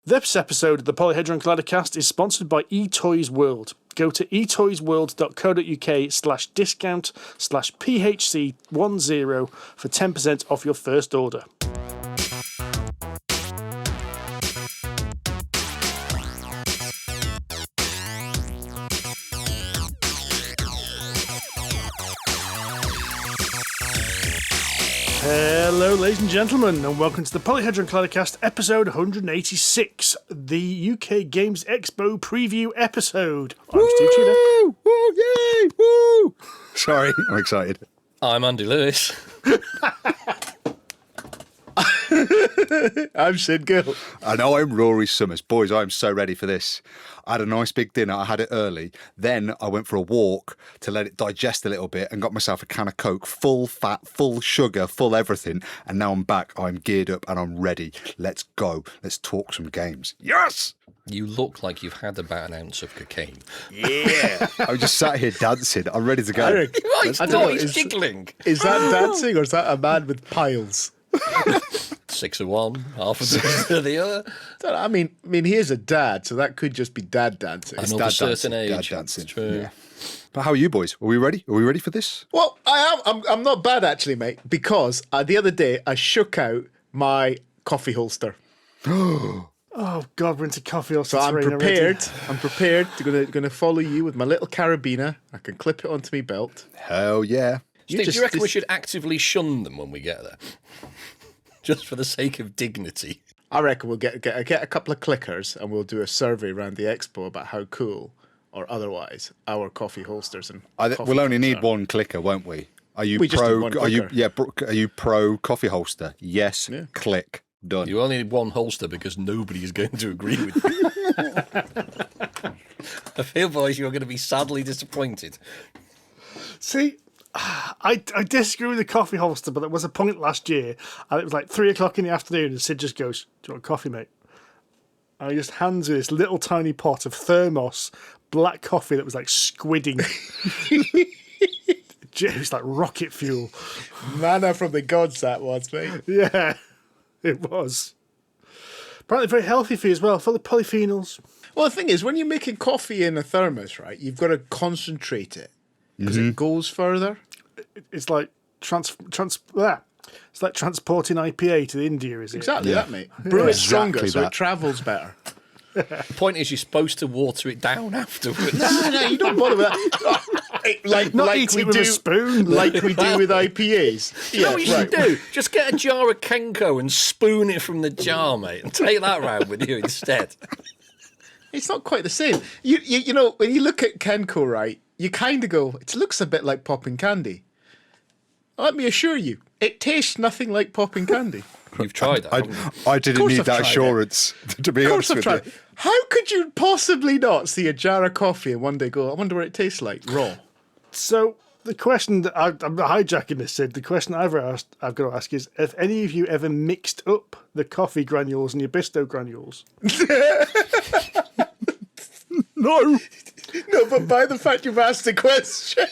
This episode of the Polyhedron Collider Cast is sponsored by eToys World. Go to etoysworld.co.uk/discount/PHC10 for 10% off your first order. Hello, ladies and gentlemen, and welcome to the Polyhedron Collider Cast, episode 186, the UK Games Expo preview episode. I'm Steve Tudor. Woo! Yay! Woo! Sorry, I'm excited. I'm Andy Lewis. I'm Sid Gill. And I'm Rory Summers. Boys, I'm so ready for this. I had a nice big dinner. I had it early. Then I went for a walk to let it digest a little bit and got myself a can of Coke, full fat, full sugar, full everything. And now I'm back. I'm geared up and I'm ready. Let's go. Let's talk some games. Yes! You look like you've had about an ounce of cocaine. Yeah. I'm just sat here dancing. I'm ready to go. He's jiggling. Is that dancing or is that a man with piles? 6 of one, half of the other. I mean, he is a dad, so that could just be dad dancing. And of a certain age. Dad dancing. It's true. Yeah. But how are you boys? Are we ready? Are we ready for this? Well, I am. I'm not bad actually, mate, because the other day I shook out my coffee holster. Oh God, we're into coffee holster. So I'm prepared. I'm prepared to gonna follow you with my little carabiner. I can clip it onto my belt. Hell yeah. Steve, do you reckon we should actively shun them when we get there? Just for the sake of dignity. I reckon we'll get a couple of clickers and we'll do a survey around the expo about how cool or otherwise our coffee holsters and we'll only need one clicker, won't we? Are you Are you pro coffee holster? Yes. Yeah. Click. Done. You only need one holster because nobody is going to agree with you. I feel, boys, you're going to be sadly disappointed. See, I disagree with the coffee holster, but there was a point last year, and it was like 3 o'clock in the afternoon, and Sid just goes, "Do you want coffee, mate?" And he just hands me this little tiny pot of thermos black coffee that was like squidding. It was like rocket fuel. Manna from the gods that was, mate. Yeah, it was. Apparently very healthy for you as well, full of polyphenols. Well, the thing is, when you're making coffee in a thermos, right, you've got to concentrate it because it goes further. It's like it's like transporting IPA to India, is it? Exactly that, mate. Brew it stronger so it travels better. The point is, you're supposed to water it down afterwards. No, you don't bother with that. Like we do, a spoon, like we do with IPAs. You know what you should do? Just get a jar of Kenko and spoon it from the jar, mate, and take that round with you instead. It's not quite the same. You know, when you look at Kenko, right, you kind of go, it looks a bit like popping candy. Let me assure you, it tastes nothing like popping candy. You've tried that, haven't you? I didn't need that assurance, to be honest with you. How could you possibly not see a jar of coffee and one day go, I wonder what it tastes like, raw? So the question that I'm not hijacking this, Sid. The question I've got to ask is, have any of you ever mixed up the coffee granules and your Bisto granules? No, but by the fact you've asked the question.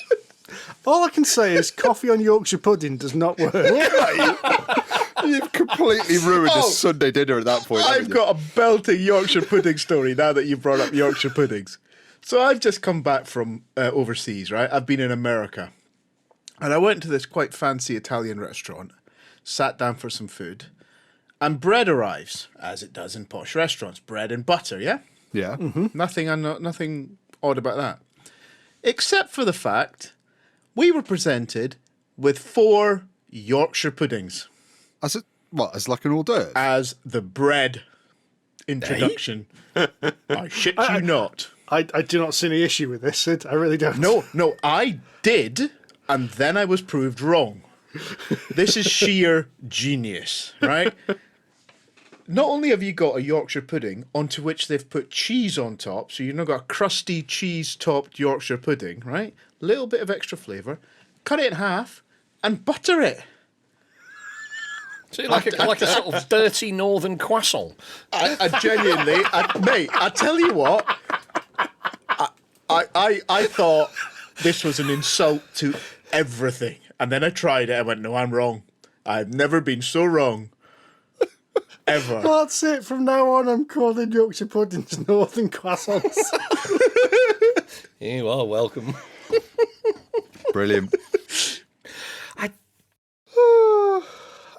All I can say is coffee on Yorkshire pudding does not work. You've completely ruined a Sunday dinner at that point. I've got a belting Yorkshire pudding story now that you've brought up Yorkshire puddings. So I've just come back from overseas, right? I've been in America. And I went to this quite fancy Italian restaurant, sat down for some food, and bread arrives, as it does in posh restaurants. Bread and butter, yeah? Yeah. Mm-hmm. Nothing odd about that. Except for the fact we were presented with 4 Yorkshire puddings. As like an hors d'oeuvre? As the bread introduction. I shit you not. I do not see any issue with this, Sid. I really don't. No, I did, and then I was proved wrong. This is sheer genius, right? Not only have you got a Yorkshire pudding onto which they've put cheese on top, so you've now got a crusty cheese-topped Yorkshire pudding, right? Little bit of extra flavour. Cut it in half and butter it. So like a sort of dirty northern croissant. I genuinely, mate, I tell you what, I thought this was an insult to everything. And then I tried it. I went, no, I'm wrong. I've never been so wrong. ever. That's it. From now on, I'm calling Yorkshire puddings Northern croissants. You are welcome. Brilliant.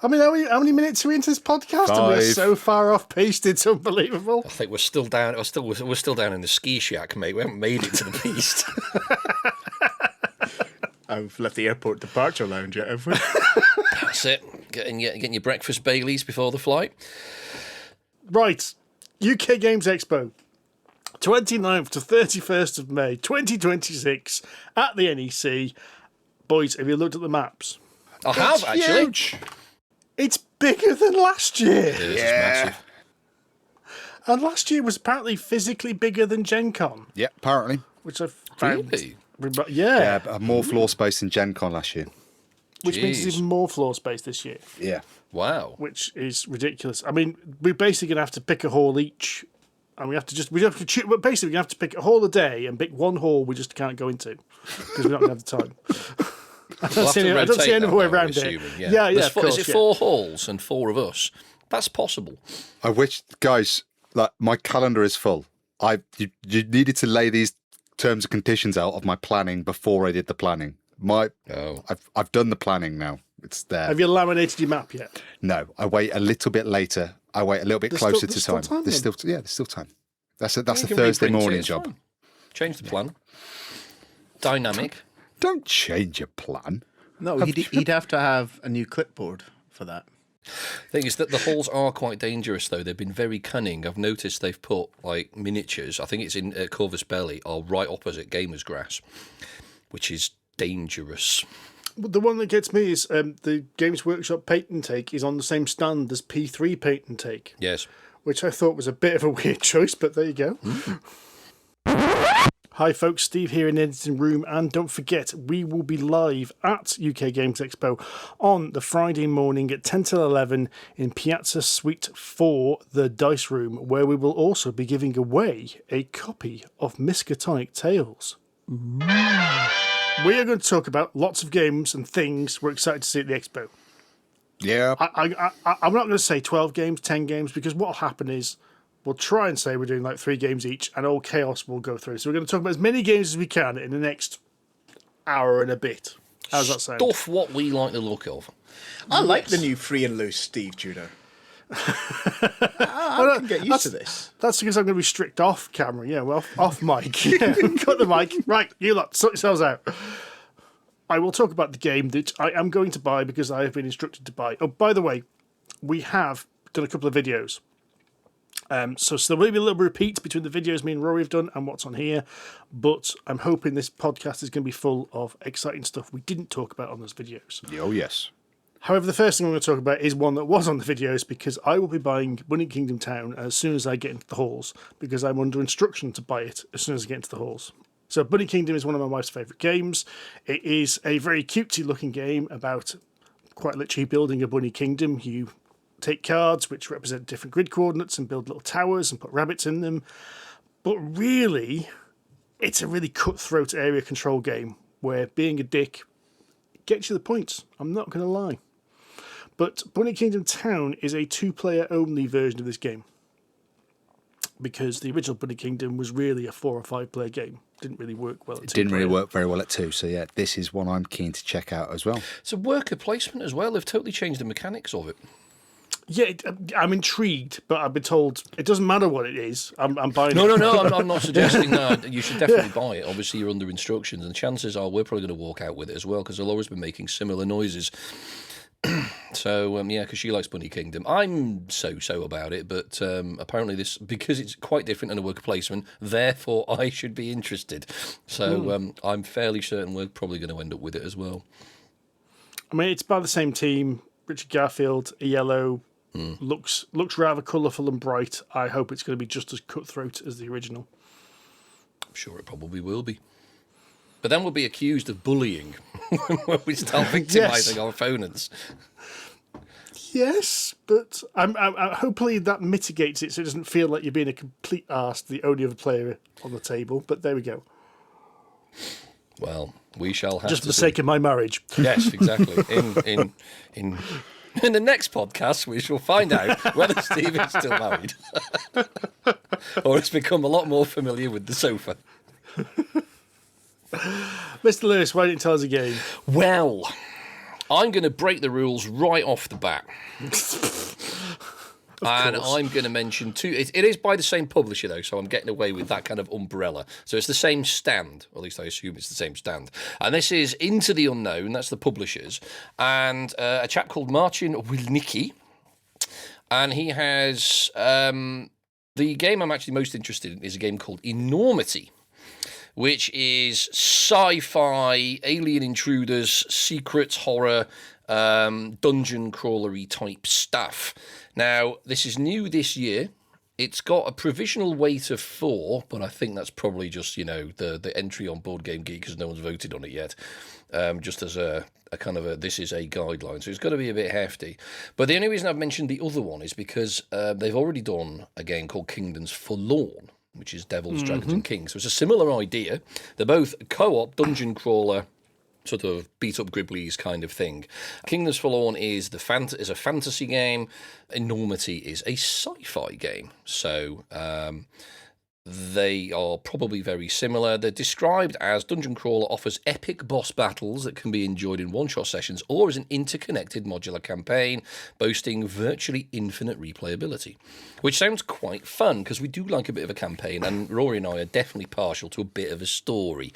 I mean, how many minutes are we into this podcast? And we're 5. so far off paced, it's unbelievable. I think we're still down. We're still down in the ski shack, mate. We haven't made it to the beast. I've left the airport departure lounge yet, have we? That's it. Getting your breakfast Baileys before the flight. Right, UK Games Expo, 29th to 31st of May, 2026, at the NEC. Boys, have you looked at the maps? I have actually. Huge. It's bigger than last year. It is massive. And last year was apparently physically bigger than Gen Con, Yeah, apparently. which I found... Really? Yeah, Yeah, more floor space than Gen Con last year. which means Jeez. there's even more floor space this year, Yeah. Wow. which is ridiculous. I mean, we're basically going to have to pick a hall each, and we have to choose, but basically we have to pick a hall a day and pick one hall we just can't go into because we're not going to have the time. I We'll have to I don't see rotate any that, way though, around I'm it. assuming, Yeah, There's of four, course. is it yeah. 4 halls and 4 of us? That's possible. I wish, guys, like my calendar is full. You needed to lay these terms and conditions out of my planning before I did the planning. I've done the planning now. It's there. Have you laminated your map yet? No, I wait a little bit later. I wait a little bit closer there's to still time. time There's then. still time. That's a You can Thursday reprint it, morning it's job. fine. Change the plan. Dynamic. Don't change your plan. No, he'd have to have a new clipboard for that. Thing is that the halls are quite dangerous, though. They've been very cunning. I've noticed they've put like miniatures. I think it's in Corvus Belly, are right opposite Gamers Grass, which is dangerous. The one that gets me is the Games Workshop patent take is on the same stand as P3 patent take, Yes. which I thought was a bit of a weird choice, but there you go. Hi folks, Steve here in the editing room, and don't forget we will be live at UK Games Expo on the Friday morning at 10 till 11 in Piazza Suite 4, the Dice Room, where we will also be giving away a copy of Miskatonic Tales. We are going to talk about lots of games and things we're excited to see at the expo. Yeah. I'm not going to say 12 games, 10 games, because what will happen is we'll try and say we're doing like 3 games each, and all chaos will go through. So we're going to talk about as many games as we can in the next hour and a bit. How's that sound? Stuff what we like the look of. I like the new free and loose Steve Tudor. I can get used to this. That's because I'm going to be strict off camera. Yeah, well, off mic. Yeah, cut the mic. Right, you lot, sort yourselves out. I will talk about the game that I am going to buy because I have been instructed to buy. Oh, by the way, we have done a couple of videos. So there will be a little repeat between the videos me and Rory have done and what's on here, but I'm hoping this podcast is going to be full of exciting stuff we didn't talk about on those videos. Oh, yes. However, the first thing I'm going to talk about is one that was on the videos because I will be buying Bunny Kingdom Town as soon as I get into the halls because I'm under instruction to buy it as soon as I get into the halls. So Bunny Kingdom is one of my wife's favourite games. It is a very cutesy looking game about quite literally building a bunny kingdom. You take cards which represent different grid coordinates and build little towers and put rabbits in them. But really, it's a really cutthroat area control game where being a dick gets you the points. I'm not going to lie. But Bunny Kingdom Town is a 2-player only version of this game. Because the original Bunny Kingdom was really a 4 or 5 player game. Didn't really work well at 2 It didn't really player. work very well at 2, so yeah, this is one I'm keen to check out as well. It's a worker placement as well. They've totally changed the mechanics of it. Yeah, I'm intrigued, but I've been told it doesn't matter what it is. I'm buying No, it. I'm not suggesting that. You should definitely buy it. Obviously, you're under instructions, and chances are we're probably going to walk out with it as well because Laura's been making similar noises. So, yeah, because she likes Bunny Kingdom. I'm so about it, but apparently this, because it's quite different than a worker placement, therefore I should be interested. So I'm fairly certain we're probably going to end up with it as well. I mean, it's by the same team. Richard Garfield, a yellow, looks rather colourful and bright. I hope it's going to be just as cutthroat as the original. I'm sure it probably will be. But then we'll be accused of bullying when we start victimising our opponents. Yes, but I'm hopefully that mitigates it so it doesn't feel like you're being a complete arse to the only other player on the table. But there we go. Well, we shall have Just to for the see. sake of my marriage. Yes, exactly. In In the next podcast, we shall find out whether Steve is still married or has become a lot more familiar with the sofa. Mr. Lewis, why don't you tell us again? Well, I'm going to break the rules right off the bat. And I'm going to mention two. It is by the same publisher, though, so I'm getting away with that kind of umbrella. So it's the same stand, or at least I assume it's the same stand. And this is Into the Unknown, that's the publishers, and a chap called Marcin Wilnicki. And he has... the game I'm actually most interested in is a game called Enormity, which is sci-fi, alien intruders, secret horror, dungeon crawlery type stuff. Now, this is new this year. It's got a provisional weight of 4, but I think that's probably just, the entry on Board Game Geek because no one's voted on it yet. Just as a kind of a, this is a guideline. So it's got to be a bit hefty. But the only reason I've mentioned the other one is because they've already done a game called Kingdoms Forlorn, which is Devils, Dragons and Kings. So it's a similar idea. They're both co-op dungeon crawler, sort of beat up Gribblies kind of thing. Kingdoms Forlorn is a fantasy game. Enormity is a sci-fi game. So they are probably very similar. They're described as Dungeon Crawler offers epic boss battles that can be enjoyed in one-shot sessions or as an interconnected modular campaign boasting virtually infinite replayability, which sounds quite fun because we do like a bit of a campaign, and Rory and I are definitely partial to a bit of a story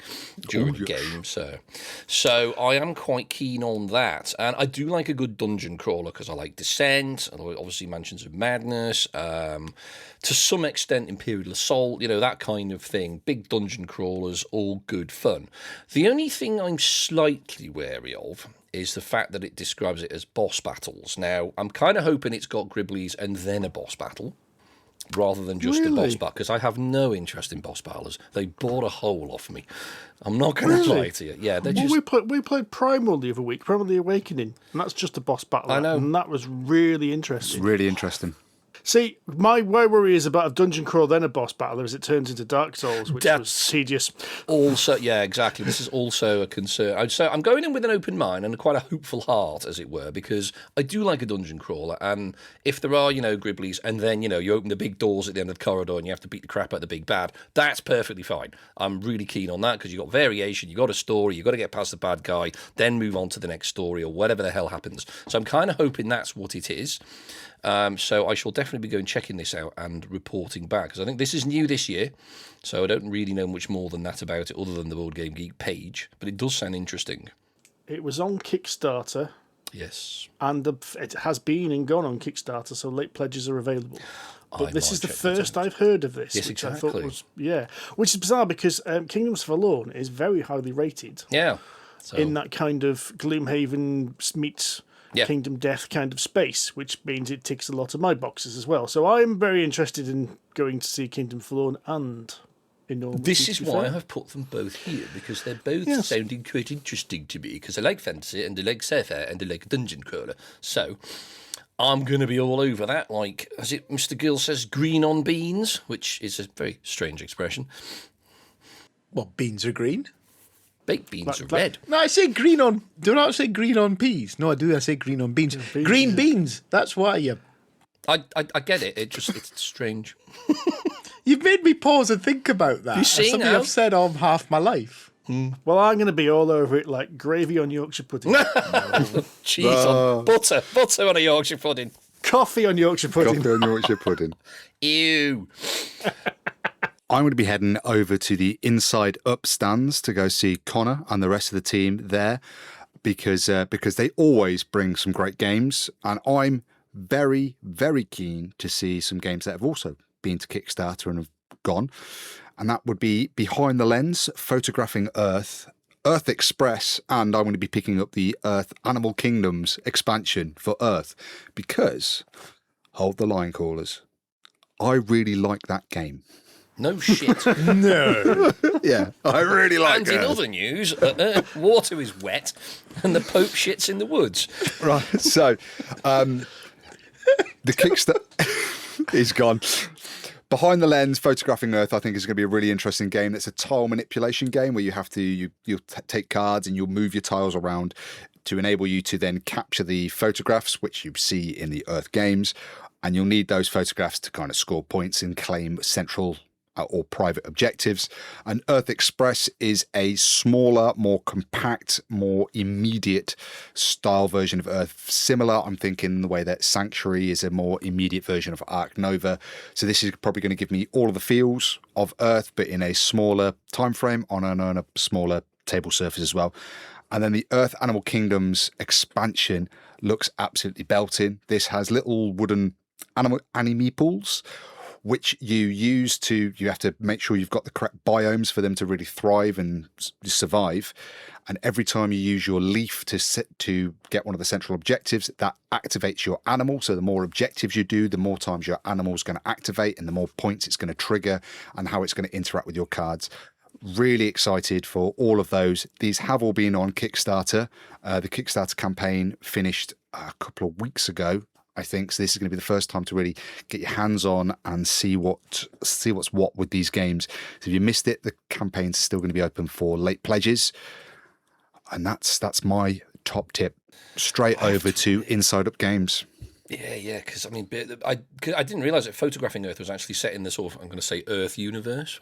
during the game. So I am quite keen on that, and I do like a good dungeon crawler because I like Descent, and obviously Mansions of Madness, to some extent Imperial Assault, that kind of thing. Big dungeon crawlers, all good fun. The only thing I'm slightly wary of is the fact that it describes it as boss battles. Now, I'm kind of hoping it's got Gribblies and then a boss battle, rather than just a boss battle, because I have no interest in boss battles. They bore a hole off me. I'm not going to lie to you. Yeah, they're just... We played Primal the other week, Primal the Awakening, and that's just a boss battle. I know. And that was really interesting. It's really interesting. See, my worry is about a dungeon crawl then a boss battle as it turns into Dark Souls, which was tedious. Also, yeah, exactly. This is also a concern. So I'm going in with an open mind and quite a hopeful heart, as it were, because I do like a dungeon crawler. And if there are, Gribblies, and then, you open the big doors at the end of the corridor and you have to beat the crap out of the big bad, that's perfectly fine. I'm really keen on that because you've got variation, you've got a story, you've got to get past the bad guy, then move on to the next story or whatever the hell happens. So I'm kind of hoping that's what it is. So I shall definitely be going checking this out and reporting back, because I think this is new this year, so I don't really know much more than that about it other than the Board Game Geek page, but it does sound interesting. It was on Kickstarter. Yes. And it has been and gone on Kickstarter, so late pledges are available. But this is the first I've heard of this, yes, which exactly. I thought was, which is bizarre because Kingdoms Forlorn is very highly rated. Yeah. So. In that kind of Gloomhaven meets... Kingdom Death kind of space, which means it ticks a lot of my boxes as well. So I'm very interested in going to see Kingdom Forlorn and Enormity. This is why I've put them both here, because they're both sounding quite interesting to me, because I like fantasy and I like sci-fi and I like dungeon crawler. So I'm going to be all over that, like, as it Mr. Gill says, green on beans, which is a very strange expression. Well, beans are green. Baked beans are red. No, I say green on... Do not say green on peas. No, I do. I say green on beans. Green beans. That's why you... I get it. It's strange. You've made me pause and think about that. You see something now? I've said on half my life. Well, I'm going to be all over it like gravy on Yorkshire pudding. Cheese on butter. Butter on a Yorkshire pudding. Coffee on Yorkshire pudding. Coffee on Yorkshire pudding. Ew. I'm going to be heading over to the Inside Up stands to go see Connor and the rest of the team there because they always bring some great games, and I'm very, very keen to see some games that have also been to Kickstarter and have gone, and that would be Behind the Lens, Photographing Earth, Earth Express, and I'm going to be picking up the Earth Animal Kingdoms expansion for Earth because, hold the line, callers, I really like that game. No shit. No. Yeah, I really like And it. in other news, water is wet and the Pope shits in the woods. Right, so the Kickstarter is gone. Behind the Lens, Photographing Earth, I think is going to be a really interesting game. It's a tile manipulation game where you have to you'll take cards and you'll move your tiles around. to enable you to then capture the photographs, which you see in the Earth games. And you'll need those photographs to kind of score points and claim central or private objectives. And Earth Express is a smaller, more compact, more immediate style version of Earth. Similar, I'm thinking, the way that Sanctuary is a more immediate version of Ark Nova. So this is probably going to give me all of the feels of Earth, but in a smaller time frame on a smaller table surface as well. And then the Earth Animal Kingdoms expansion looks absolutely belting. This has little wooden animeeples, which you have to make sure you've got the correct biomes for them to really thrive and survive. And every time you use your leaf to get one of the central objectives, that activates your animal. So the more objectives you do, the more times your animal is going to activate and the more points it's going to trigger and how it's going to interact with your cards. Really excited for all of those. These have all been on Kickstarter. The Kickstarter campaign finished a couple of weeks ago, I think. So this is going to be the first time to really get your hands on and see what's what with these games. So if you missed it, the campaign's still going to be open for late pledges. And that's my top tip. Straight over to Inside Up Games. Yeah, because I mean, I didn't realise that Photographing Earth was actually set in the sort of, I'm going to say, Earth universe.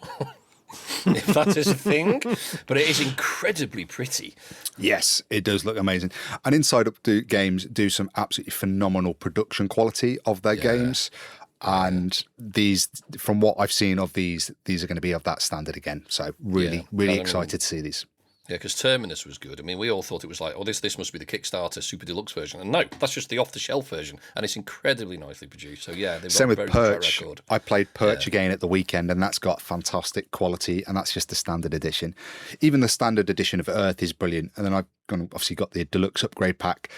If that is a thing, but it is incredibly pretty. Yes, it does look amazing. And Inside Up Games do some absolutely phenomenal production quality of their games. And these, from what I've seen of these are going to be of that standard again. So really excited to see these. Yeah, because Terminus was good. I mean, we all thought it was like, oh, this must be the Kickstarter Super Deluxe version. And no, that's just the off-the-shelf version. And it's incredibly nicely produced. So, yeah, they've got Same a with very good track Perch. record. I played Perch again at the weekend, and that's got fantastic quality, and that's just the standard edition. Even the standard edition of Earth is brilliant. And then I've obviously got the deluxe upgrade pack.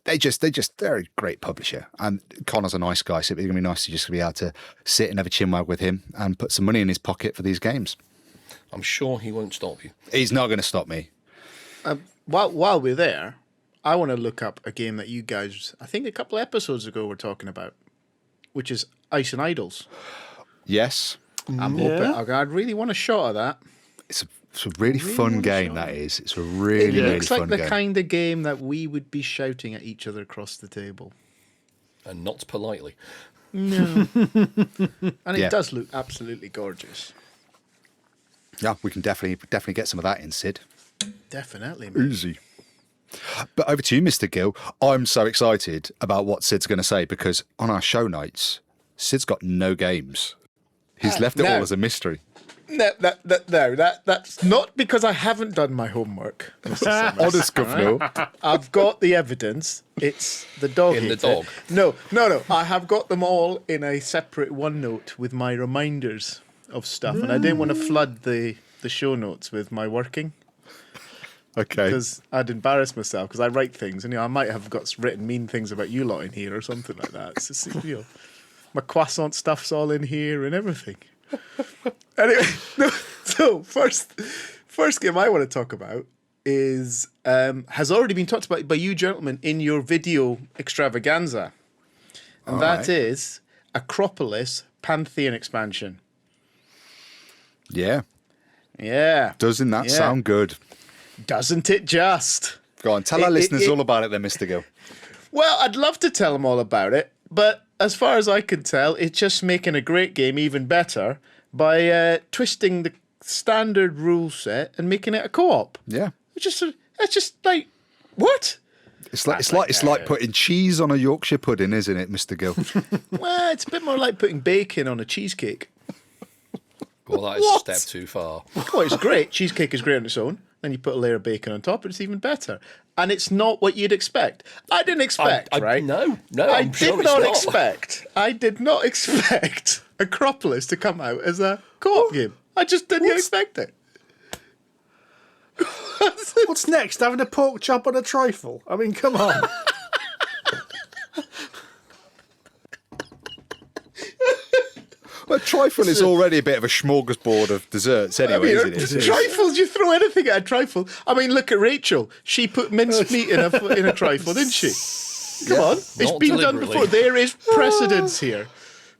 They're a great publisher. And Connor's a nice guy, so it's going to be nice to just be able to sit and have a chinwag with him and put some money in his pocket for these games. I'm sure he won't stop you. He's not going to stop me. While we're there, I want to look up a game that you guys, I think a couple of episodes ago, were talking about, which is Ice and Idols. Yes. I'm hoping I'd really want a shot of that. It's a really fun game, that is. It's a really, really fun game. It looks like the kind of game that we would be shouting at each other across the table. And not politely. No. And it does look absolutely gorgeous. Yeah, we can definitely get some of that in, Sid. Definitely, man. Easy. But over to you, Mr. Gill. I'm so excited about what Sid's going to say because on our show nights, Sid's got no games. He's left it all as a mystery. No, that's not because I haven't done my homework. Honest governor. I've got the evidence. It's the dog. In the dog. No. I have got them all in a separate OneNote with my reminders of stuff, and I didn't want to flood the show notes with my working. Okay. Because I'd embarrass myself because I write things, and I might have got written mean things about you lot in here or something like that. It's just, my croissant stuff's all in here and everything. Anyway, so first game I want to talk about is has already been talked about by you gentlemen in your video extravaganza, and that is Acropolis Pantheon expansion. Yeah. Doesn't that sound good? Doesn't it just? Go on, tell our listeners all about it then, Mr. Gill. Well, I'd love to tell them all about it, but as far as I can tell, it's just making a great game even better by twisting the standard rule set and making it a co-op. Yeah. It's just like, what? It's like putting cheese on a Yorkshire pudding, isn't it, Mr. Gill? Well, it's a bit more like putting bacon on a cheesecake. Well, that is a step too far. Well, it's great. Cheesecake is great on its own. Then you put a layer of bacon on top, and it's even better. And it's not what you'd expect. I didn't expect, right? No, I I'm sure did it's not not. expect. I did not expect Acropolis to come out as a co-op game. I just didn't expect it. What's next? Having a pork chop on a trifle? I mean, come on. Well, trifle is already a bit of a smorgasbord of desserts anyway, isn't it? Trifles, you throw anything at a trifle. I mean, look at Rachel. She put minced meat in a trifle, didn't she? Come on. It's been done before. There is precedence here.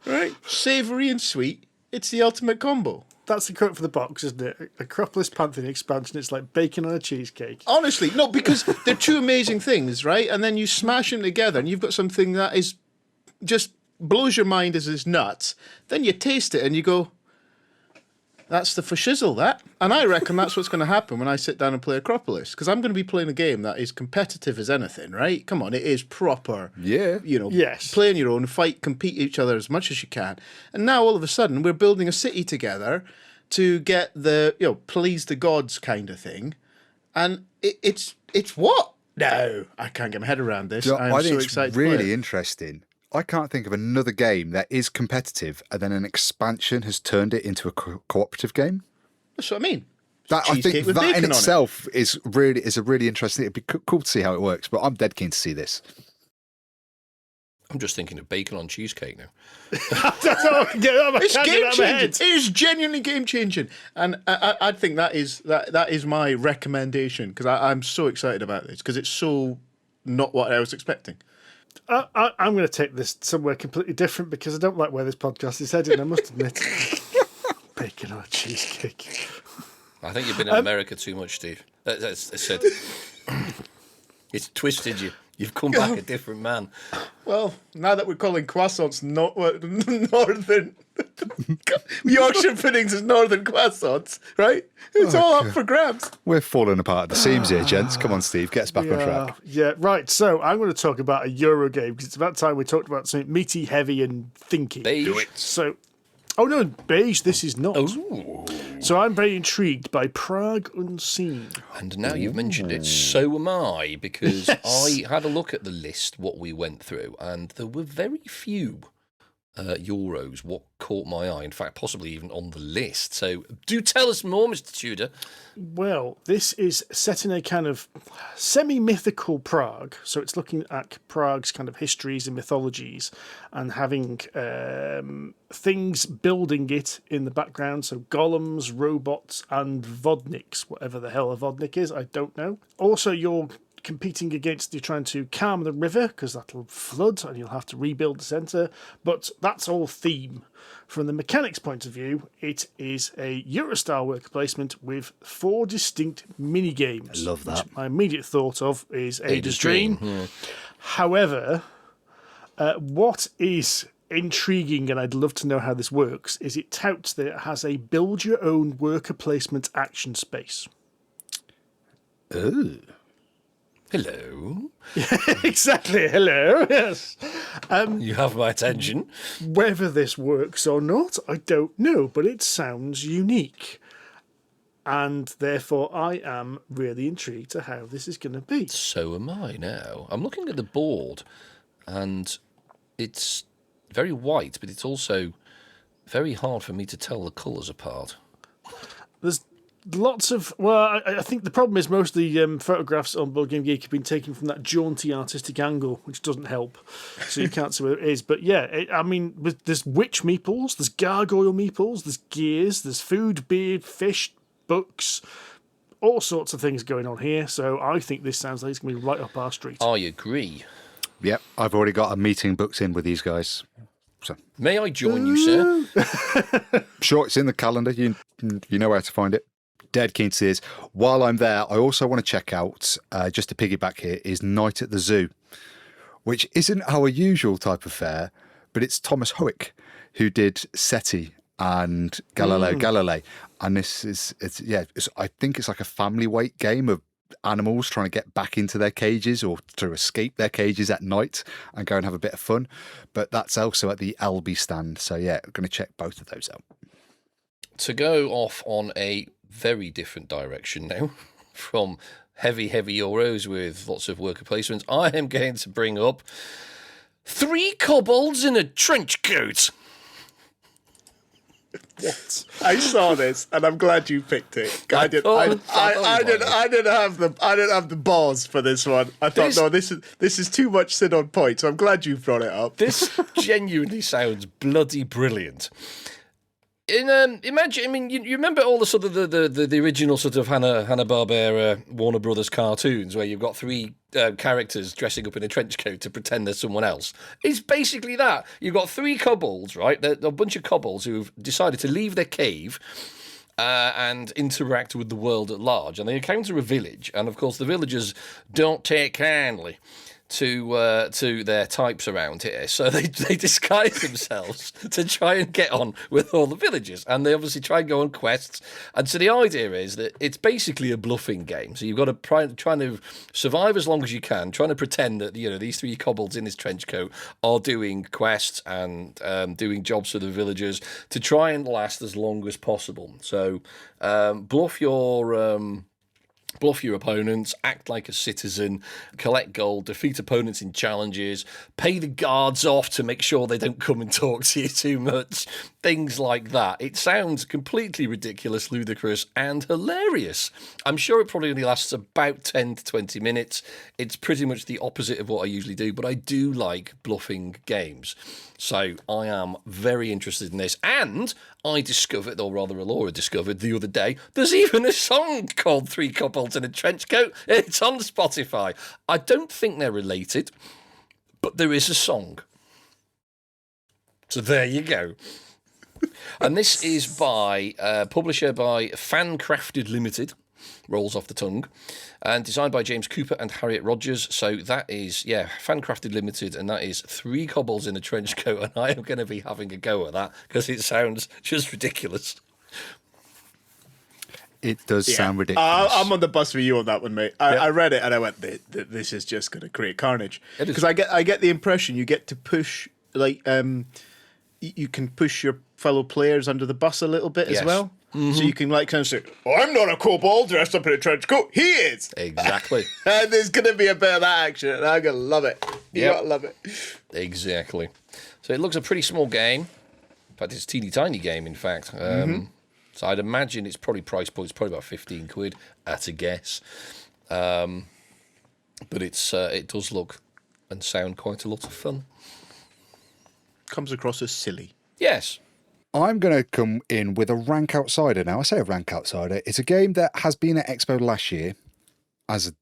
Right? Savoury and sweet. It's the ultimate combo. That's the quote for the box, isn't it? Acropolis Pantheon expansion. It's like bacon on a cheesecake. Honestly, no, because they're two amazing things, right? And then you smash them together and you've got something that is just blows your mind as is nuts. Then you taste it and you go, that's the for shizzle, that. And I reckon that's what's going to happen when I sit down and play Acropolis, because I'm going to be playing a game that is competitive as anything, right? Come on, it is proper. Yeah. Yes. Play on your own, fight, compete each other as much as you can. And now all of a sudden we're building a city together to get the, please the gods kind of thing. And it's what? No, I can't get my head around this. I'm I think so it's excited to play really it. interesting. I can't think of another game that is competitive and then an expansion has turned it into a cooperative game. That's what I mean. That, I Cheesecake think with that bacon in on it. itself is a really interesting. It'd be cool to see how it works, but I'm dead keen to see this. I'm just thinking of bacon on cheesecake now. It's game changing. It is genuinely game changing, and I think that is my recommendation, because I'm so excited about this, because it's so not what I was expecting. I'm going to take this somewhere completely different, because I don't like where this podcast is heading, I must admit. Bacon on a cheesecake. I think you've been in America too much, Steve. That's said. It's twisted you. You've come back a different man. Well, now that we're calling croissants northern Yorkshire puddings is northern croissants, right? It's all up for grabs. We're falling apart at the seams here, gents. Come on, Steve, get us back on track. Yeah, right. So I'm going to talk about a Euro game, because it's about time we talked about something meaty, heavy, and thinky. Beige. Do it. So, oh no, beige. This is not. Ooh. So I'm very intrigued by Prague Unseen. And now you've mentioned it, so am I, because I had a look at the list, what we went through, and there were very few Euros what caught my eye. In fact, possibly even on the list. So do tell us more, Mr. Tudor. Well, this is set in a kind of semi-mythical Prague. So it's looking at Prague's kind of histories and mythologies, and having things building it in the background. So golems, robots, and vodniks, whatever the hell a vodnik is, I don't know. Also, you're trying to calm the river, because that'll flood and you'll have to rebuild the centre. But that's all theme. From the mechanics point of view, it is a Euro-style worker placement with 4 distinct mini-games. I love that. Which my immediate thought of is Ada's Dream. Dream. Yeah. However, what is intriguing, and I'd love to know how this works, is it touts that it has a build-your-own worker placement action space. Ooh. Hello. Exactly, hello, yes. You have my attention. Whether this works or not, I don't know, but it sounds unique. And therefore, I am really intrigued to how this is going to be. So am I now. I'm looking at the board, and it's very white, but it's also very hard for me to tell the colours apart. There's lots of... Well, I think the problem is most of the photographs on Board Game Geek have been taken from that jaunty artistic angle, which doesn't help. So you can't see where it is. But yeah, there's witch meeples, there's gargoyle meeples, there's gears, there's food, beer, fish, books, all sorts of things going on here. So I think this sounds like it's going to be right up our street. I agree. Yep, I've already got a meeting booked in with these guys. So May I join you, sir? sure, it's in the calendar. You know where to find it. Dead keen to see this. While I'm there, I also want to check out, just to piggyback here, is Night at the Zoo, which isn't our usual type of fair, but it's Thomas Howick who did SETI and Galileo Galilei. And this is, I think it's like a family weight game of animals trying to get back into their cages or to escape their cages at night and go and have a bit of fun. But that's also at the LB stand. So yeah, I'm going to check both of those out. To go off on a very different direction now, from heavy Euros with lots of worker placements, I am going to bring up 3 kobolds in a trench coat. What? I saw this, and I'm glad you picked it. I didn't have the balls for this one. I thought, this is too much Sid on point. So I'm glad you brought it up. This genuinely sounds bloody brilliant. Imagine, I mean, you remember all the sort of the original sort of Hanna-Barbera Warner Brothers cartoons where you've got three characters dressing up in a trench coat to pretend they're someone else. It's basically that. You've got three kobolds, right? They're a bunch of kobolds who've decided to leave their cave and interact with the world at large. And they encounter a village. And, of course, the villagers don't take kindly to their types around here, so they disguise themselves to try and get on with all the villagers, and they obviously try and go on quests. And so the idea is that it's basically a bluffing game. So you've got to try to survive as long as you can, trying to pretend that these three kobolds in this trench coat are doing quests and doing jobs for the villagers to try and last as long as possible. So bluff your opponents, act like a citizen, collect gold, defeat opponents in challenges, pay the guards off to make sure they don't come and talk to you too much, things like that. It sounds completely ridiculous, ludicrous, and hilarious. I'm sure it probably only lasts about 10 to 20 minutes. It's pretty much the opposite of what I usually do, but I do like bluffing games. So I am very interested in this. And I discovered, or rather Alora discovered the other day, there's even a song called Three Kobolds in a Trench Coat. It's on Spotify. I don't think they're related, but there is a song. So there you go. And this is by publisher by Fancrafted Limited. Rolls off the tongue. And designed by James Cooper and Harriet Rogers. So that is, Fancrafted Limited, and that is Three Kobolds in a Trench Coat. And I am going to be having a go at that because it sounds just ridiculous. It does sound ridiculous. I'm on the bus with you on that one, mate. I read it and I went, "This is just going to create carnage." Because I get the impression you get to push, like, you can push your fellow players under the bus a little bit as well. Mm-hmm. So you can kind of say, "I'm not a kobold dressed up in a trench coat. He is." Exactly. And there's going to be a bit of that action, and I'm going to love it. You got to love it. Exactly. So it looks a pretty small game. In fact, it's a teeny tiny game, in fact. So I'd imagine it's probably price point. It's probably about 15 quid at a guess. But it does look and sound quite a lot of fun. Comes across as silly. Yes. I'm going to come in with a rank outsider now. I say a rank outsider. It's a game that has been at Expo last year as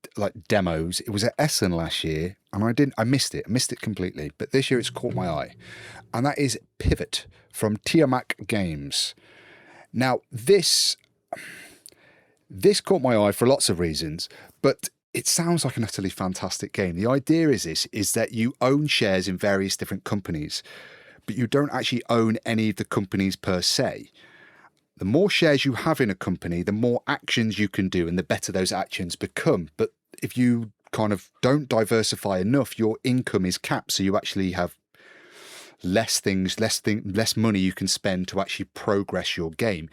demos. It was at Essen last year, and I missed it. I missed it completely. But this year it's caught my eye, and that is Pivot from Tiamat Games. Now this caught my eye for lots of reasons, but it sounds like an utterly fantastic game. The idea is that you own shares in various different companies, but you don't actually own any of the companies per se. The more shares you have in a company, the more actions you can do and the better those actions become. But if you kind of don't diversify enough, your income is capped. So you actually have less money you can spend to actually progress your game.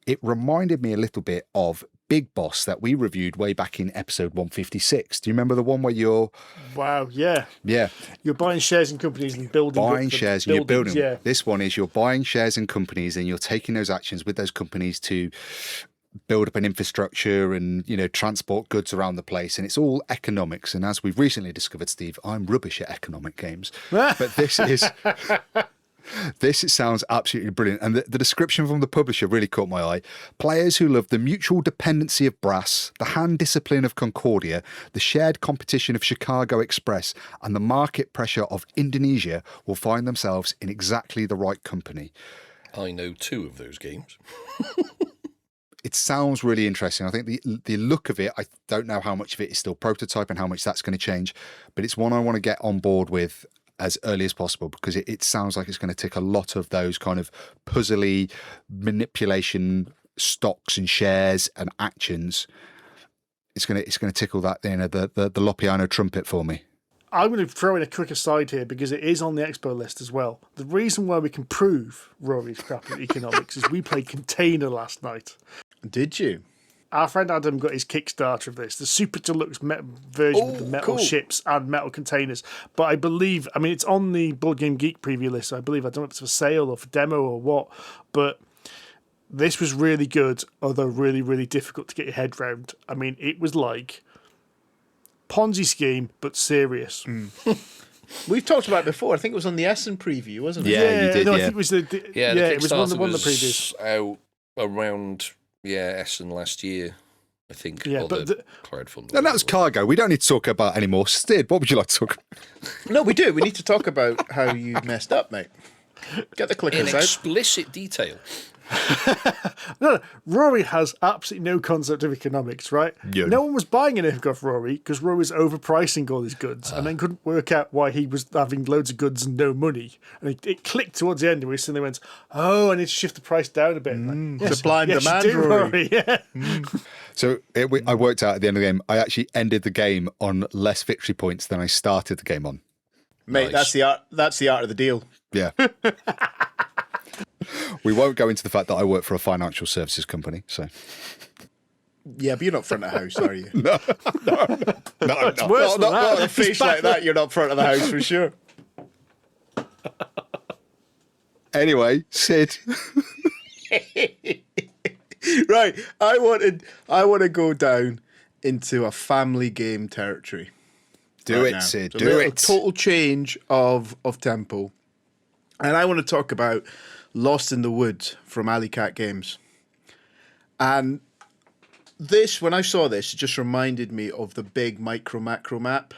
It reminded me a little bit of Big Boss that we reviewed way back in episode 156. Do you remember the one where you're... Wow, yeah. Yeah. You're buying shares in companies and building... Buying shares and you're building. Yeah. This one is you're buying shares in companies and you're taking those actions with those companies to build up an infrastructure and, transport goods around the place. And it's all economics. And as we've recently discovered, Steve, I'm rubbish at economic games. But this is... This sounds absolutely brilliant. And the description from the publisher really caught my eye. Players who love the mutual dependency of brass, the hand discipline of Concordia, the shared competition of Chicago Express, and the market pressure of Indonesia will find themselves in exactly the right company. I know 2 of those games. It sounds really interesting. I think the look of it, I don't know how much of it is still prototype and how much that's going to change, but it's one I want to get on board with as early as possible because it sounds like it's going to tick a lot of those kind of puzzly manipulation stocks and shares and actions. It's going to tickle that the Lopiano trumpet for me. I'm going to throw in a quick aside here because it is on the Expo list as well. The reason why we can prove Rory's crap at economics is we played Container last night. Did you? Our friend Adam got his Kickstarter of this, the super deluxe version with the metal ships and metal containers. But I believe, it's on the Board Game Geek preview list. I believe, I don't know if it's for sale or for demo or what, but this was really good, although really, really difficult to get your head round. It was like Ponzi scheme, but serious. We've talked about it before. I think it was on the Essen preview, wasn't it? Yeah, you did, No, I yeah. think it was the Yeah, the it was one of Kickstarter the previous. out around Essen last year, I think. Yeah, or but the crowdfunding. And that was cargo. We don't need to talk about anymore. Stid, what would you like to talk about? No, we do. We need to talk about how you messed up, mate. Get the in clickers out. explicit detail. No, Rory has absolutely no concept of economics, right? Yeah. No one was buying anything off Rory because Rory was overpricing all his goods and then couldn't work out why he was having loads of goods and no money. And it clicked towards the end of it, and they went, "Oh, I need to shift the price down a bit." Like, Supply and yes, you demand, do, Rory. Yeah. So I worked out at the end of the game, I actually ended the game on less victory points than I started the game on. Mate, Nice. that's the art. That's the art of the deal. Yeah. We won't go into the fact that I work for a financial services company, so. Yeah, but you're not front of the house, are you? No, Worse than that. Not with a He's face like that. You're not front of the house for sure. Anyway, Sid. Right, I want to go down into a family game territory. Do right it, now. Sid. So Do a little it. Total change of tempo, and I want to talk about Lost in the Woods from Alley Cat Games. And this, when I saw this, it just reminded me of the big micro macro map,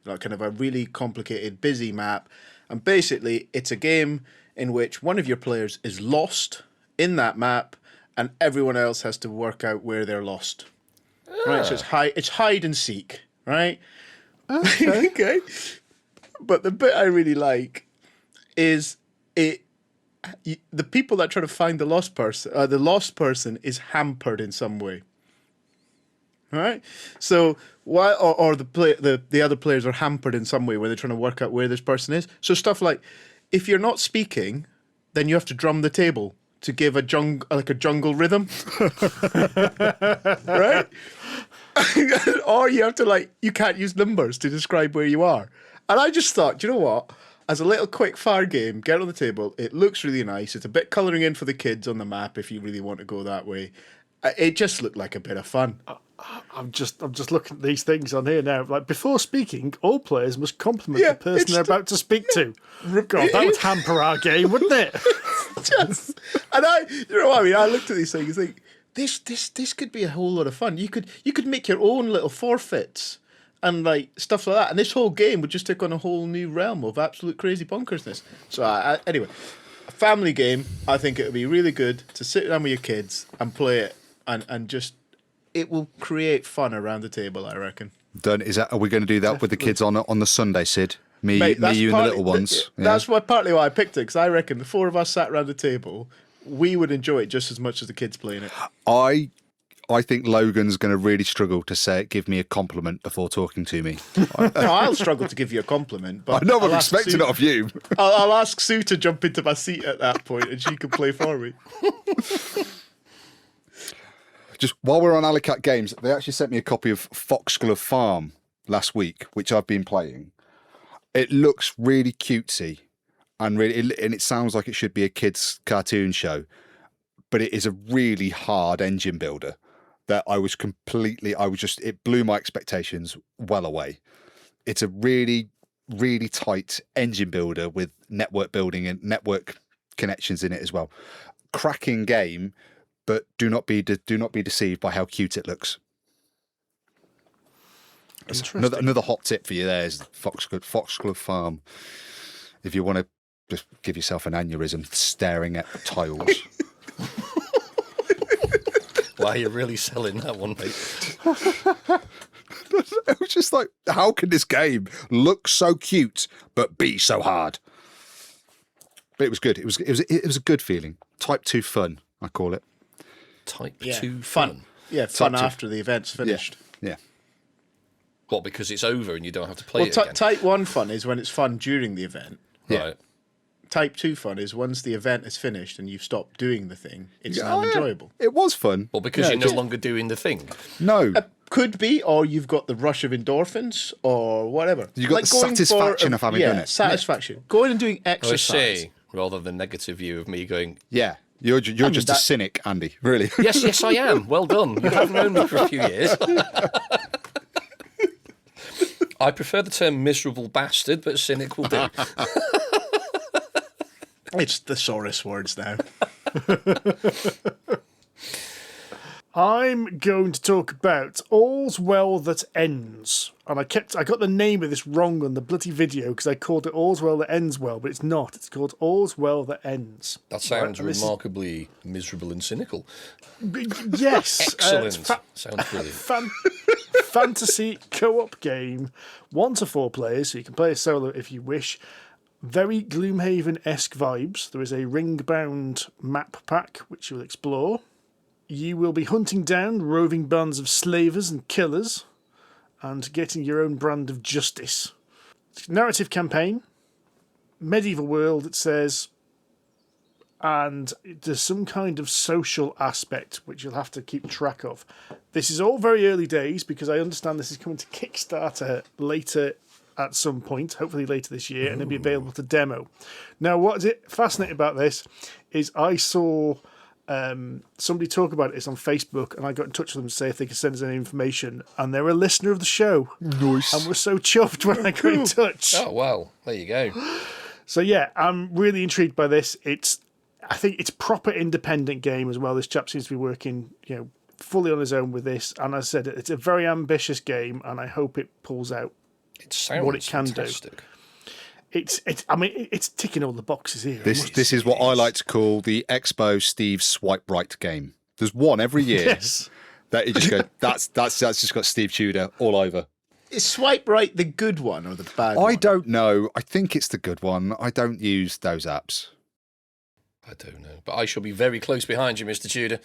like kind of a really complicated, busy map. And basically, it's a game in which one of your players is lost in that map, and everyone else has to work out where they're lost. Right, so it's hide and seek, right? Okay. But the bit I really like is the people that try to find the lost person is hampered in some way. All right. So why or the other players are hampered in some way when they're trying to work out where this person is. So stuff like, if you're not speaking, then you have to drum the table to give a jungle rhythm, right? Or you have to you can't use numbers to describe where you are. And I just thought, you know what? As a little quick fire game, get on the table. It looks really nice. It's a bit colouring in for the kids on the map if you really want to go that way. It just looked like a bit of fun. I'm just looking at these things on here now. Like, before speaking, all players must compliment Yeah, the person it's they're the- about to speak to. God, that would hamper our game, wouldn't it? Just, and you know what I mean? I looked at these things and think, this could be a whole lot of fun. You could make your own little forfeits and stuff like that, and this whole game would just take on a whole new realm of absolute crazy bonkersness. So anyway, a family game. I think it would be really good to sit down with your kids and play it, and just it will create fun around the table, I reckon. Done. Are we going to do that with the kids on the Sunday, Sid? Me, Mate, you, that's and the partly- little ones. Yeah. That's partly why I picked it, because I reckon the four of us sat around the table, we would enjoy it just as much as the kids playing it. I think Logan's going to really struggle to give me a compliment before talking to me. No, I'll struggle to give you a compliment, but I know I'll I'm ask expecting Sue- it of you. I'll ask Sue to jump into my seat at that point, and she can play for me. Just while we're on Alley Cat Games, they actually sent me a copy of Foxglove Farm last week, which I've been playing. It looks really cutesy, and it sounds like it should be a kids' cartoon show, but it is a really hard engine builder that it blew my expectations well away. It's a really, really tight engine builder with network building and network connections in it as well. Cracking game, but do not be deceived by how cute it looks. Another hot tip for you there is Foxglove Farm. If you want to just give yourself an aneurysm staring at tiles. Wow, you're really selling that one, mate. It was just like, how can this game look so cute but be so hard? But it was good. It was a good feeling. Type 2 fun, I call it. Type Yeah, 2 fun. Yeah, fun Type two. after the event's finished. Yeah. What, because it's over and you don't have to play Well, it again? type 1 fun is when it's fun during the event. Yeah. Right. Type 2 fun is once the event is finished and you've stopped doing the thing, it's Yeah, now oh, yeah. enjoyable. It was fun. Well, because Yeah, you're just- no longer doing the thing. No. Could be, or you've got the rush of endorphins, or whatever. You got the going satisfaction of having done it. Satisfaction. Going and doing I exercise. see. Rather than negative view of me going, Yeah. You're just a that- cynic, Andy. Really. yes, I am. Well done. You have known me for a few years. I prefer the term miserable bastard, but cynic will do. It's thesaurus words now. I'm going to talk about All's Well That Ends. And I got the name of this wrong on the bloody video because I called it All's Well That Ends Well, but it's not. It's called All's Well That Ends. That sounds remarkably miserable and cynical. Yes. Excellent. Sounds brilliant. Fantasy co-op game, 1 to 4 players, so you can play a solo if you wish. Very Gloomhaven-esque vibes. There is a ring-bound map pack which you will explore. You will be hunting down roving bands of slavers and killers and getting your own brand of justice. Narrative campaign, medieval world, it says, and there's some kind of social aspect which you'll have to keep track of. This is all very early days because I understand this is coming to Kickstarter later at some point, hopefully later this year, and it'll be available to demo. Now, what is fascinating about this is I saw somebody talk about this on Facebook, and I got in touch with them to say if they could send us any information, and they're a listener of the show. Nice. And we're so chuffed when I got in touch. Oh, well, there you go. So yeah, I'm really intrigued by this. I think it's proper independent game as well. This chap seems to be working, fully on his own with this. And as I said, it's a very ambitious game, and I hope it pulls out It sounds what it can fantastic. do. It's ticking all the boxes here. This is what I like to call the Expo Steve Swipe Right game. There's one every year Yes. that you just go, that's just got Steve Tudor all over. Is Swipe Right the good one or the bad one? I don't know. I think it's the good one. I don't use those apps. I don't know. But I shall be very close behind you, Mr. Tudor.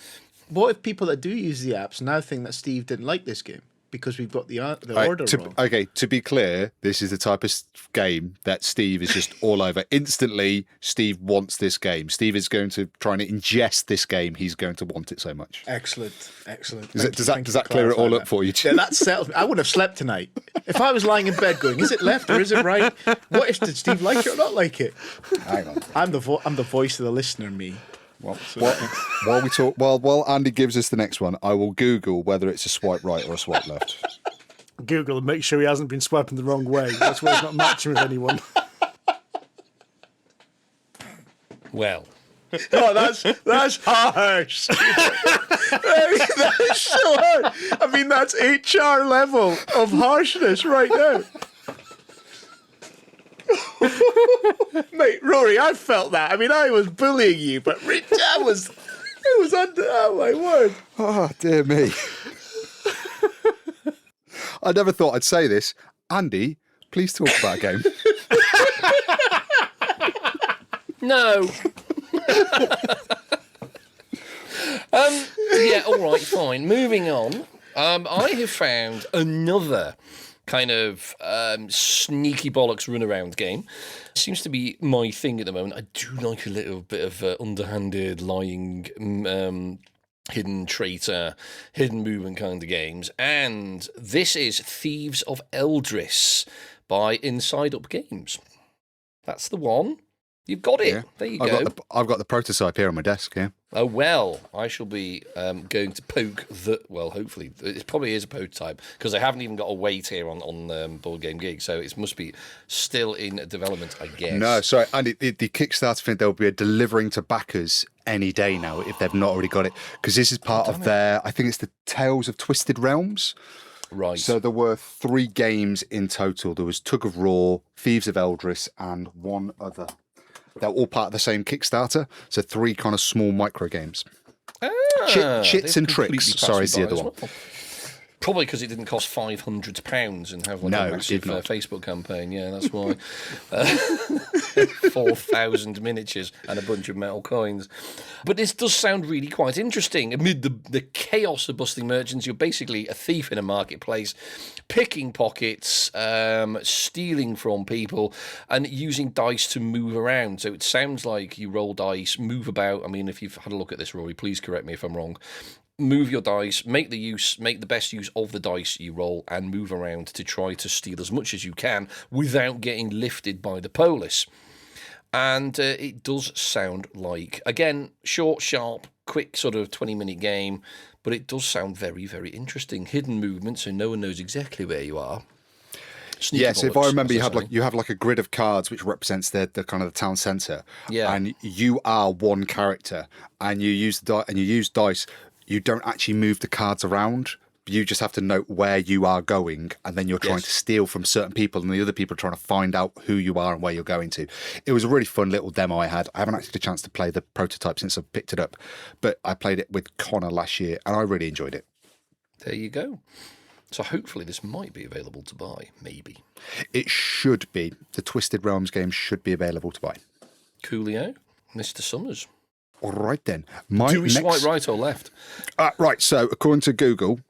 What if people that do use the apps now think that Steve didn't like this game? Because we've got the order wrong. Okay, to be clear, this is the type of game that Steve is just all over. Instantly, Steve wants this game. Steve is going to try and ingest this game. He's going to want it so much. Excellent. Does that clear it all up for you? Yeah, that settles me. I would have slept tonight. If I was lying in bed going, is it left or is it right? What if did Steve like it or not like it? Hang on. I'm the voice of the listener, me. While Andy gives us the next one, I will Google whether it's a swipe right or a swipe left. Google and make sure he hasn't been swiping the wrong way. That's why he's not matching with anyone. Well, Oh, that's harsh. That is so harsh. I mean, that's HR level of harshness right now. Mate, Rory, I felt that. I mean, I was bullying you, but it was under. Oh my word! Oh, dear me. I never thought I'd say this. Andy, please talk about a game. no. Yeah, all right, fine. Moving on. I have found another kind of sneaky bollocks runaround game. Seems to be my thing at the moment. I do like a little bit of underhanded, lying, hidden traitor, hidden movement kind of games. And this is Thieves of Eldris by Inside Up Games. That's the one. You've got it. Yeah. There you go. I've got the prototype here on my desk, yeah. Oh, well, I shall be going to poke the... Well, hopefully, it probably is a prototype, because I haven't even got a weight here on Board Game Geek, so it must be still in development, I guess. No, sorry, Andy, the Kickstarter thing, they'll be delivering to backers any day now if they've not already got it, because this is part of their... I think it's the Tales of Twisted Realms. Right. So there were 3 games in total. There was Tug of War, Thieves of Eldris, and one other. They're all part of the same Kickstarter. So 3 kind of small micro games. Chits and Tricks, sorry, is the other one. Well. Probably because it didn't cost £500 and have like a massive Facebook campaign. Yeah, that's why. 4,000 miniatures and a bunch of metal coins. But this does sound really quite interesting. Amid the chaos of busting merchants, you're basically a thief in a marketplace, picking pockets, stealing from people, and using dice to move around. So it sounds like you roll dice, move about. I mean, if you've had a look at this, Rory, please correct me if I'm wrong. Move your dice, make the best use of the dice you roll, and move around to try to steal as much as you can without getting lifted by the police. And it does sound like, again, short, sharp, quick sort of 20-minute game, but it does sound very, very interesting. Hidden movement, so no one knows exactly where you are. Sneaky Yes, if I bollocks, remember, as they say. you have like a grid of cards which represents the kind of the town centre. Yeah. And you are one character, and you use dice. You don't actually move the cards around. You just have to note where you are going, and then you're trying Yes. to steal from certain people, and the other people are trying to find out who you are and where you're going to. It was a really fun little demo I had. I haven't actually had a chance to play the prototype since I picked it up, but I played it with Connor last year, and I really enjoyed it. There you go. So hopefully this might be available to buy. Maybe. It should be. The Twisted Realms game should be available to buy. Coolio, Mr. Summers. All right then. My Do we next... swipe right or left? Right, so according to Google,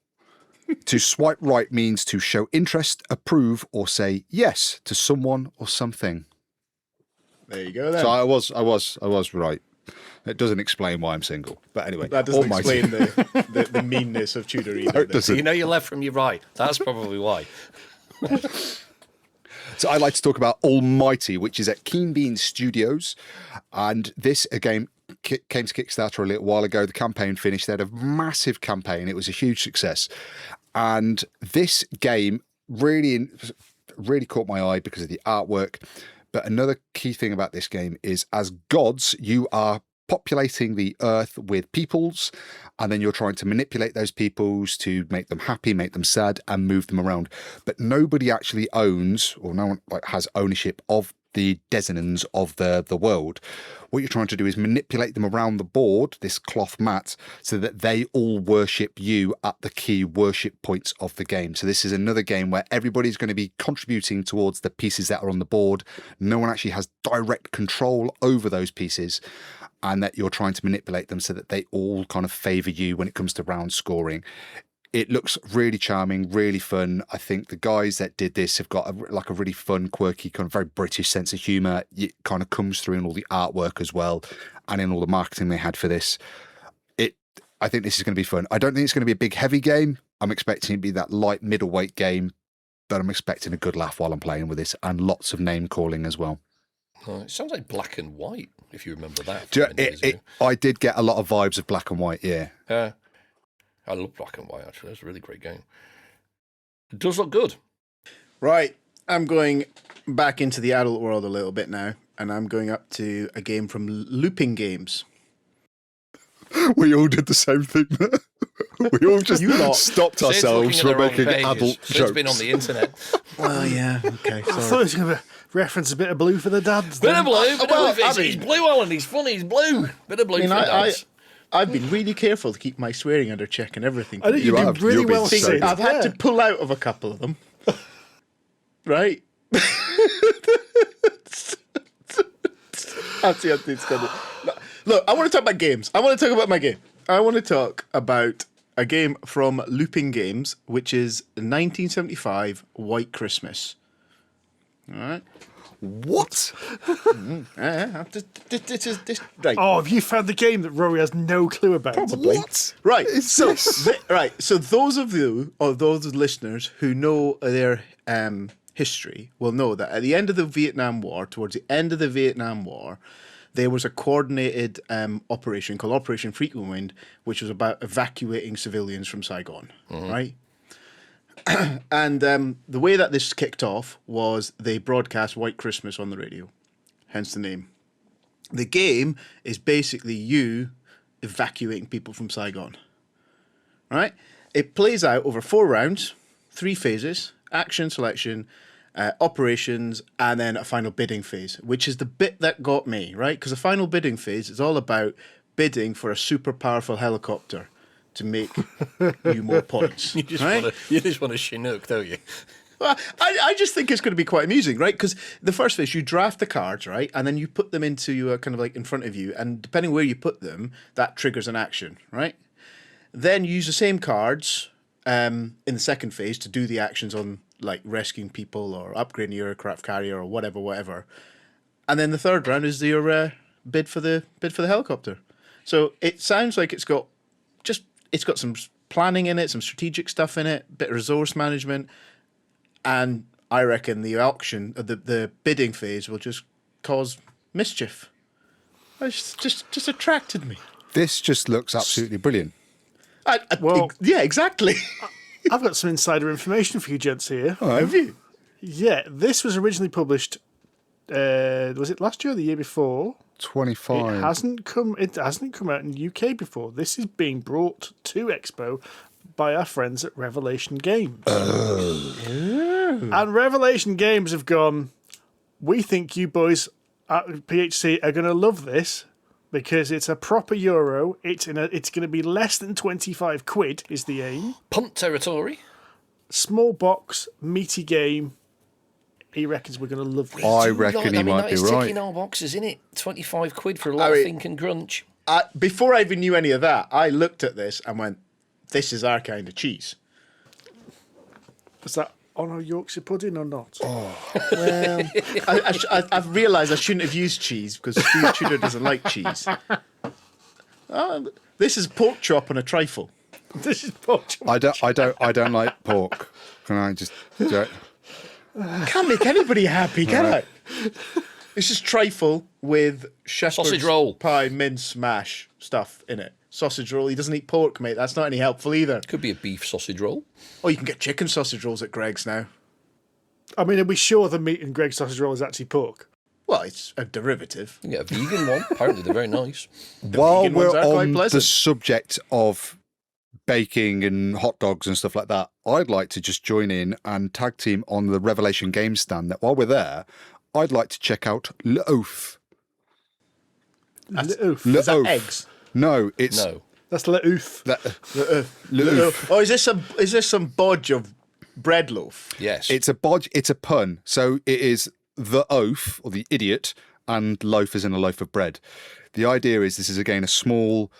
to swipe right means to show interest, approve, or say yes to someone or something. There you go then. So I was right. It doesn't explain why I'm single, but anyway, That doesn't almighty. explain the meanness of Tudor either. No, it doesn't. You know your left from your right. That's probably why. So I'd like to talk about Almighty, which is at Keen Bean Studios, and this again came to Kickstarter a little while ago. The campaign finished. They had a massive campaign. It was a huge success, and this game really caught my eye because of the artwork. But another key thing about this game is, as gods, you are populating the earth with peoples, and then you're trying to manipulate those peoples to make them happy, make them sad, and move them around. But nobody actually owns, or no one has ownership of the desonance of the world. What you're trying to do is manipulate them around the board, this cloth mat, so that they all worship you at the key worship points of the game. So this is another game where everybody's going to be contributing towards the pieces that are on the board. No one actually has direct control over those pieces, and that you're trying to manipulate them so that they all kind of favour you when it comes to round scoring. It looks really charming, really fun. I think the guys that did this have got a really fun, quirky, kind of very British sense of humour. It kind of comes through in all the artwork as well, and in all the marketing they had for this. I think this is going to be fun. I don't think it's going to be a big, heavy game. I'm expecting it to be that light, middleweight game, but I'm expecting a good laugh while I'm playing with this, and lots of name calling as well. It sounds like Black and White, if you remember that. Do you- from many years ago. I did get a lot of vibes of Black and White, yeah. I love Black and White, actually. That's a really great game. It does look good. Right, I'm going back into the adult world a little bit now, and I'm going up to a game from Looping Games. We all did the same thing there. We all just You lot. stopped Sid's ourselves looking at from the wrong making pages. adult Sid's jokes. been on the internet. Oh, yeah, okay, I thought sorry. it was going to reference a bit of blue for the dads. Bit then. of blue, bit well, of blue. I He's mean- blue, Alan. He's funny. He's blue. Bit of blue I mean, for dads. I've been really careful to keep my swearing under check and everything. I think You you have. did really You've been well, so Sid. good. I've had Yeah. to pull out of a couple of them. Right? That's the it's gonna. Look, I want to talk about games. I want to talk about my game. I want to talk about a game from Looping Games, which is 1975 White Christmas. All right. What? Right. Oh, have you found the game that Rory has no clue about? Probably. What? Right. Is So, this? right. So those of you or those listeners who know their history will know that at the end of the Vietnam War, towards the end of the Vietnam War, there was a coordinated operation called Operation Frequent Wind, which was about evacuating civilians from Saigon. Right. And the way that this kicked off was they broadcast White Christmas on the radio, hence the name. The game is basically you evacuating people from Saigon. Right? It plays out over 4 rounds, 3 phases: action, selection, operations, and then a final bidding phase, which is the bit that got me, right? Because the final bidding phase is all about bidding for a super powerful helicopter to make you more points. You just right? want to Chinook, don't you? Well, I just think it's going to be quite amusing, right? Because the first phase, you draft the cards, right? And then you put them into kind of like in front of you. And depending where you put them, that triggers an action, right? Then you use the same cards in the second phase to do the actions on like rescuing people or upgrading your aircraft carrier or whatever. And then the third round is your bid for the helicopter. So it sounds like it's got some planning in it, some strategic stuff in it, bit of resource management. And I reckon the auction, the bidding phase, will just cause mischief. It's just attracted me. This just looks absolutely brilliant. Well- yeah, exactly. I've got some insider information for you gents here. Have you? Yeah, this was originally published. Was it last year or the year before? 25. It hasn't come out in the UK before. This is being brought to Expo by our friends at Revelation Games. And Revelation Games have gone, we think you boys at PHC are going to love this because it's a proper Euro. It's going to be less than 25 quid is the aim. Punt territory. Small box, meaty game. He reckons we're going to love this. I reckon he might be that is right. ticking our boxes, isn't it? 25 quid for a lot of think and grunch. Before I even knew any of that, I looked at this and went, this is our kind of cheese. Was that on a Yorkshire pudding or not? Well, I've realised I shouldn't have used cheese because Steve Tudor doesn't like cheese. This is pork chop on a trifle. This is pork chop. I don't like pork. Can I just do it? Can't make anybody happy, can I? This is trifle with shepherd's Sausage roll. pie, mince, mash stuff in it. Sausage roll. He doesn't eat pork, mate. That's not any helpful either. Could be a beef sausage roll. Oh, you can get chicken sausage rolls at Greg's now. I mean, are we sure the meat in Greg's sausage roll is actually pork? Well, it's a derivative. You can get a vegan one. Apparently, they're very nice. While vegan we're ones are quite on the pleasant. subject of baking and hot dogs and stuff like that, I'd like to just join in and tag team on the Revelation Games stand. That while we're there, I'd like to check out L'Oeuf. L'Oeuf. Is that L'Oeuf. eggs? No, it's No. That's L'Oeuf. L'Oeuf. Oh, is this some bodge of bread loaf? Yes. It's a bodge. It's a pun. So it is the oaf or the idiot, and loaf is in a loaf of bread. The idea is this is again a small,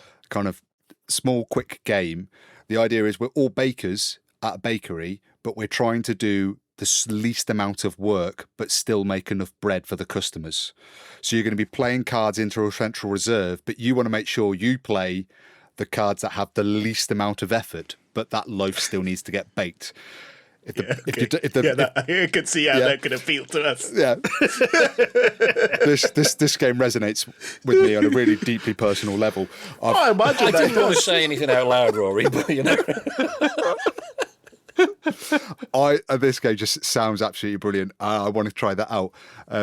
quick game. The idea is we're all bakers at a bakery, but we're trying to do the least amount of work, but still make enough bread for the customers. So you're going to be playing cards into a central reserve, but you want to make sure you play the cards that have the least amount of effort, but that loaf still needs to get baked. I can see how that could appeal to us. Yeah. This game resonates with me on a really deeply personal level. I imagine I that didn't want to does. say anything out loud, Rory, but you know. This game just sounds absolutely brilliant. I want to try that out.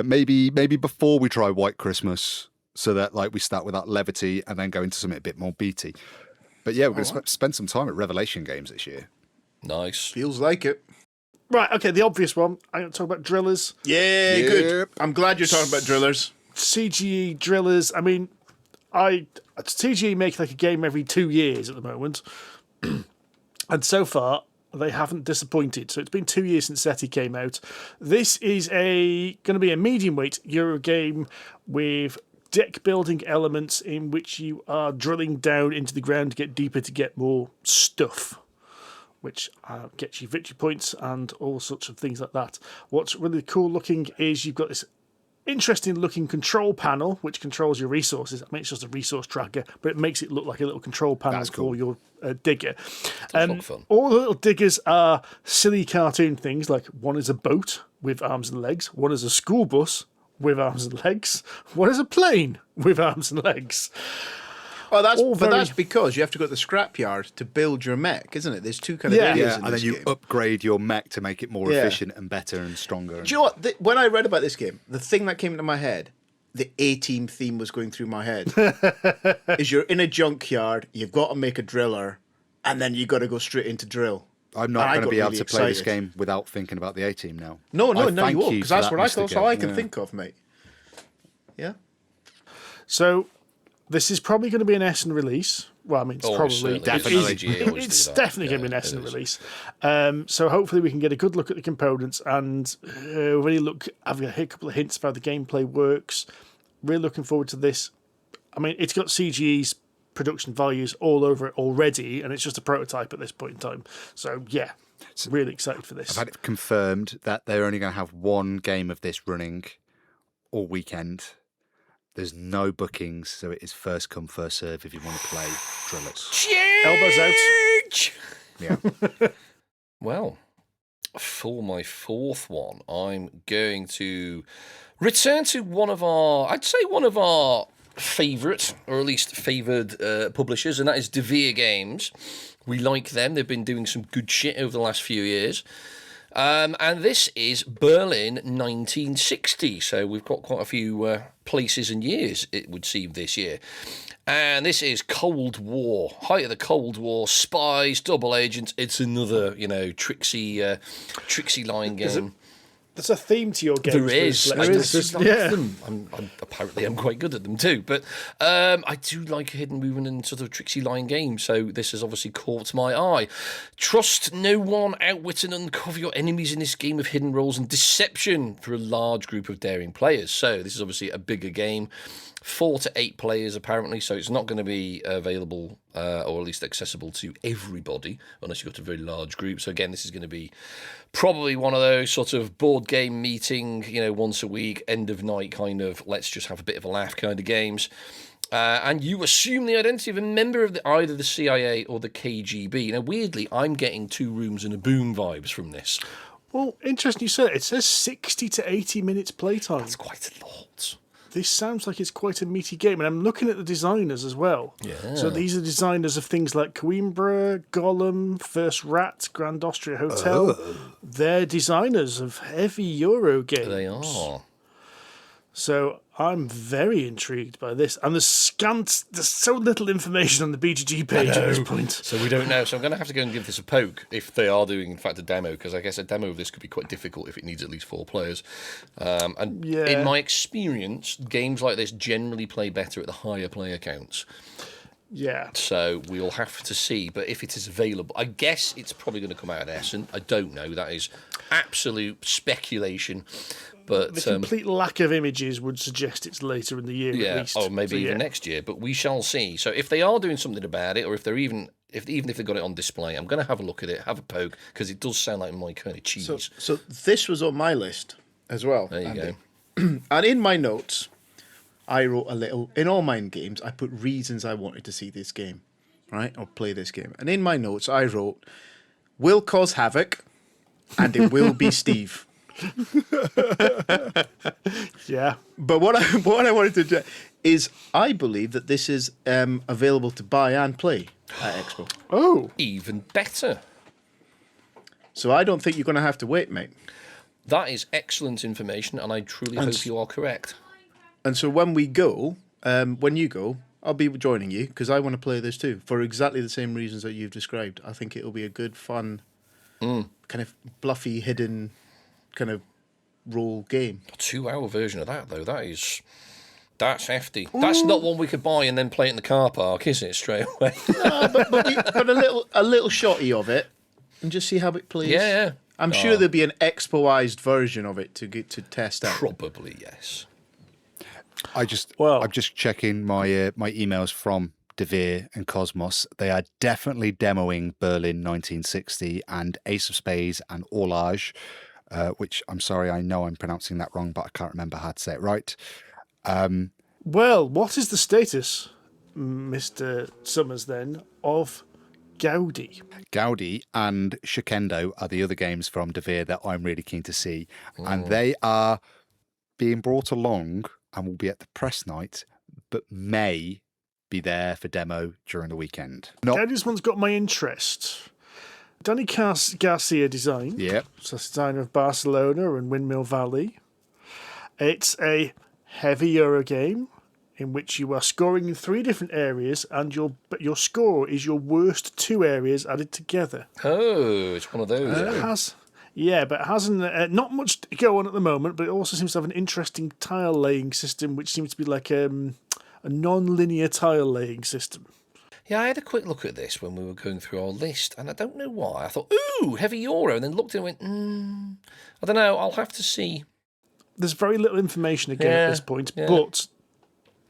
Maybe before we try White Christmas, so that we start with that levity and then go into something a bit more beaty. But yeah, we're going to spend some time at Revelation Games this year. Nice. Feels like it. Right, okay, the obvious one. I'm going to talk about drillers. Yeah, good. I'm glad you're talking about drillers. CGE drillers. I mean, CGE make like a game every 2 years at the moment. And so far, they haven't disappointed. So it's been 2 years since SETI came out. This is going to be a medium weight Euro game with deck building elements in which you are drilling down into the ground to get deeper to get more stuff, which gets you victory points and all sorts of things like that. What's really cool looking is you've got this interesting looking control panel which controls your resources. I mean, it's just a resource tracker, but it makes it look like a little control panel for your digger. Look fun. All the little diggers are silly cartoon things, like one is a boat with arms and legs, one is a school bus with arms and legs, one is a plane with arms and legs. Oh, that's because you have to go to the scrapyard to build your mech, isn't it? There's two kind of areas in and this then you game. upgrade your mech to make it more efficient and better and stronger. Do you know what? When I read about this game, the thing that came into my head, the A-Team theme was going through my head, is you're in a junkyard, you've got to make a driller, and then you got to go straight into drill. I'm not going to be able to play this excited. game without thinking about the A-Team now. No, I you thank won't, because for that's that, what Mr. that's all Gill. I can think of, mate. Yeah. So this is probably going to be an Essen release. Well, I mean, it's probably certainly. Definitely. it's definitely going to be an Essen release. So hopefully we can get a good look at the components and really have a couple of hints of how the gameplay works. Really looking forward to this. I mean, it's got CGE's production values all over it already, and it's just a prototype at this point in time. So yeah, really excited for this. I've had it confirmed that they're only going to have one game of this running all weekend. There's no bookings, so it is first come, first serve if you want to play drillers. Elbows out. Yeah. Well, for my fourth one, I'm going to return to one of our favourite, or at least favoured publishers, and that is De Vere Games. We like them. They've been doing some good shit over the last few years. And this is Berlin 1960. So we've got quite a few places and years, it would seem, this year. And this is Cold War, height of the Cold War, spies, double agents. It's another, tricksy line game. There's a theme to your games. There is. I just like them. Apparently, I'm quite good at them too. But I do like a hidden movement and sort of tricksy line game. So this has obviously caught my eye. Trust no one, outwit and uncover your enemies in this game of hidden roles and deception for a large group of daring players. So this is obviously a bigger game. 4 to 8 players apparently, so it's not going to be available or at least accessible to everybody unless you've got a very large group. So again, this is going to be probably one of those sort of board game meeting, once a week, end of night kind of let's just have a bit of a laugh kind of games. And you assume the identity of a member of either the CIA or the KGB. Now, weirdly, I'm getting 2 Rooms and a Boom vibes from this. Well, interesting you said it. It says 60 to 80 minutes playtime. That's quite a lot. This sounds like it's quite a meaty game, and I'm looking at the designers as well. Yeah. So these are designers of things like Coimbra, Gollum, First Rat, Grand Austria Hotel. Oh. They're designers of heavy Euro games. They are. So I'm very intrigued by this. And there's so little information on the BGG page at this point. So we don't know. So I'm going to have to go and give this a poke if they are doing, in fact, a demo, because I guess a demo of this could be quite difficult if it needs at least 4 players. And in my experience, games like this generally play better at the higher player counts. Yeah. So we'll have to see. But if it is available, I guess it's probably going to come out at Essen. I don't know. That is absolute speculation. But the complete lack of images would suggest it's later in the year at least. Or maybe even next year. But we shall see. So if they are doing something about it, or if they're even if they've got it on display, I'm going to have a look at it, have a poke, because it does sound like my kind of cheese. So this was on my list as well. There you go. And in my notes, I wrote a little. In all my games, I put reasons I wanted to see this game, right, or play this game. And in my notes, I wrote, "Will cause havoc, and it will be Steve." Yeah. But what I wanted to do is I believe that this is available to buy and play at Expo. Oh. Even better. So I don't think you're going to have to wait, mate. That is excellent information, and I truly hope you are correct. And so when we go, when you go, I'll be joining you because I want to play this too for exactly the same reasons that you've described. I think it'll be a good, fun, kind of bluffy, hidden kind of role game. A 2-hour version of that, though, that's hefty. Ooh. That's not one we could buy and then play it in the car park, is it, straight away? No, but a little shotty of it and just see how it plays. Yeah. I'm sure there'll be an expoized version of it to get to test out. Probably, yes. I'm just checking my my emails from De Veer and Cosmos. They are definitely demoing Berlin 1960 and Ace of Spades and Orlage, which I'm sorry, I know I'm pronouncing that wrong, but I can't remember how to say it right. Well, what is the status, Mr. Summers, then, of Gaudi? Gaudi and Shikendo are the other games from De Veer that I'm really keen to see. And they are being brought along and will be at the press night, but may be there for demo during the weekend. Gaudi's one's got my interest. Danny Garcia design. Yep. It's a designer of Barcelona and Windmill Valley. It's a heavy Euro game in which you are scoring in 3 different areas, and your score is your worst 2 areas added together. Oh, it's one of those. It has not much to go on at the moment, but it also seems to have an interesting tile laying system, which seems to be like a non-linear tile laying system. Yeah, I had a quick look at this when we were going through our list, and I don't know why. I thought, ooh, heavy Euro, and then looked and went, I don't know, I'll have to see. There's very little information again at this point, but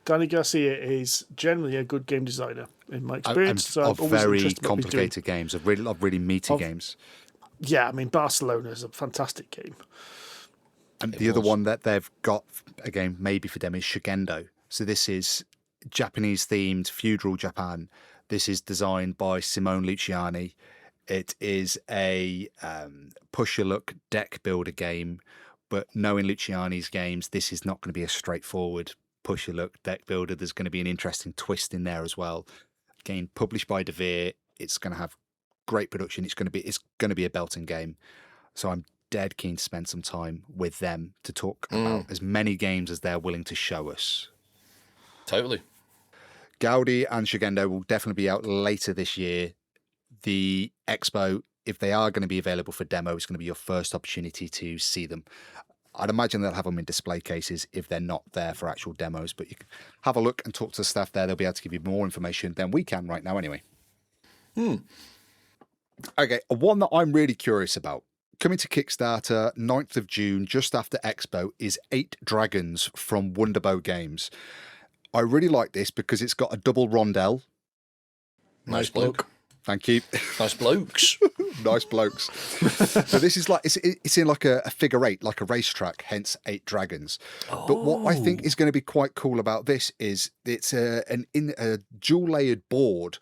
Danny Garcia is generally a good game designer, in my experience. Of very complicated games, of really meaty games. Yeah, I mean, Barcelona is a fantastic game. And the other one that they've got, again, maybe for them, is Shigendo. So this is Japanese-themed feudal Japan. This is designed by Simone Luciani. It is a push-your-luck deck builder game, but knowing Luciani's games, this is not going to be a straightforward push-your-luck deck builder. There's going to be an interesting twist in there as well. Game published by De Veer. It's going to have great production. It's going to be a belting game. So I'm dead keen to spend some time with them to talk about as many games as they're willing to show us. Totally. Gaudi and Shigendo will definitely be out later this year. The expo, if they are going to be available for demo, is going to be your first opportunity to see them. I'd imagine they'll have them in display cases if they're not there for actual demos, but you can have a look and talk to the staff there. They'll be able to give you more information than we can right now anyway. Okay, one that I'm really curious about. Coming to Kickstarter 9th of June, just after Expo, is 8 Dragons from Wonderbow Games. I really like this because it's got a double rondelle. Nice bloke. Thank you. Nice blokes. Nice blokes. So this is like, it's in like a figure 8, like a racetrack, hence 8 dragons. But what I think is going to be quite cool about this is it's a dual layered board.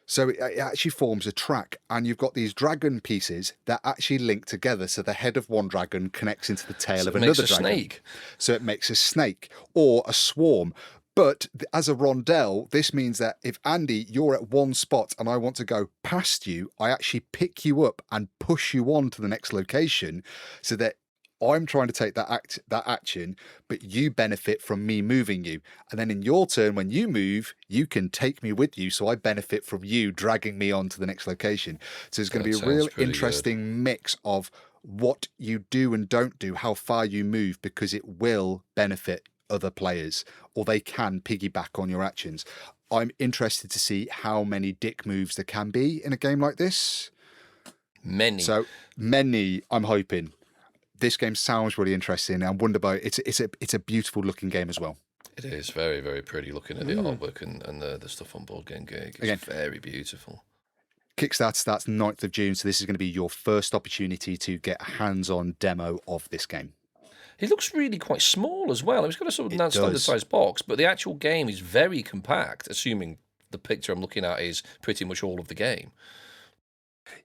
So it actually forms a track, and you've got these dragon pieces that actually link together. So the head of one dragon connects into the tail of another dragon. Snake. So it makes a snake or a swarm. But as a rondelle, this means that if Andy, you're at one spot and I want to go past you, I actually pick you up and push you on to the next location, so that I'm trying to take that action, but you benefit from me moving you. And then in your turn, when you move, you can take me with you. So I benefit from you dragging me on to the next location. So it's going to be a real interesting mix of what you do and don't do, how far you move, because it will benefit other players, or they can piggyback on your actions. I'm interested to see how many dick moves there can be in a game like this. Many. So many, I'm hoping. This game sounds really interesting, and Wonderbow, it's a beautiful looking game as well. It is very, very pretty looking at the artwork and the stuff on Board Game Geek. It's Again, very beautiful. Kickstarter starts 9th of June, so this is going to be your first opportunity to get a hands-on demo of this game. It looks really quite small as well. It's got a sort of non-standard size box, but the actual game is very compact, assuming the picture I'm looking at is pretty much all of the game.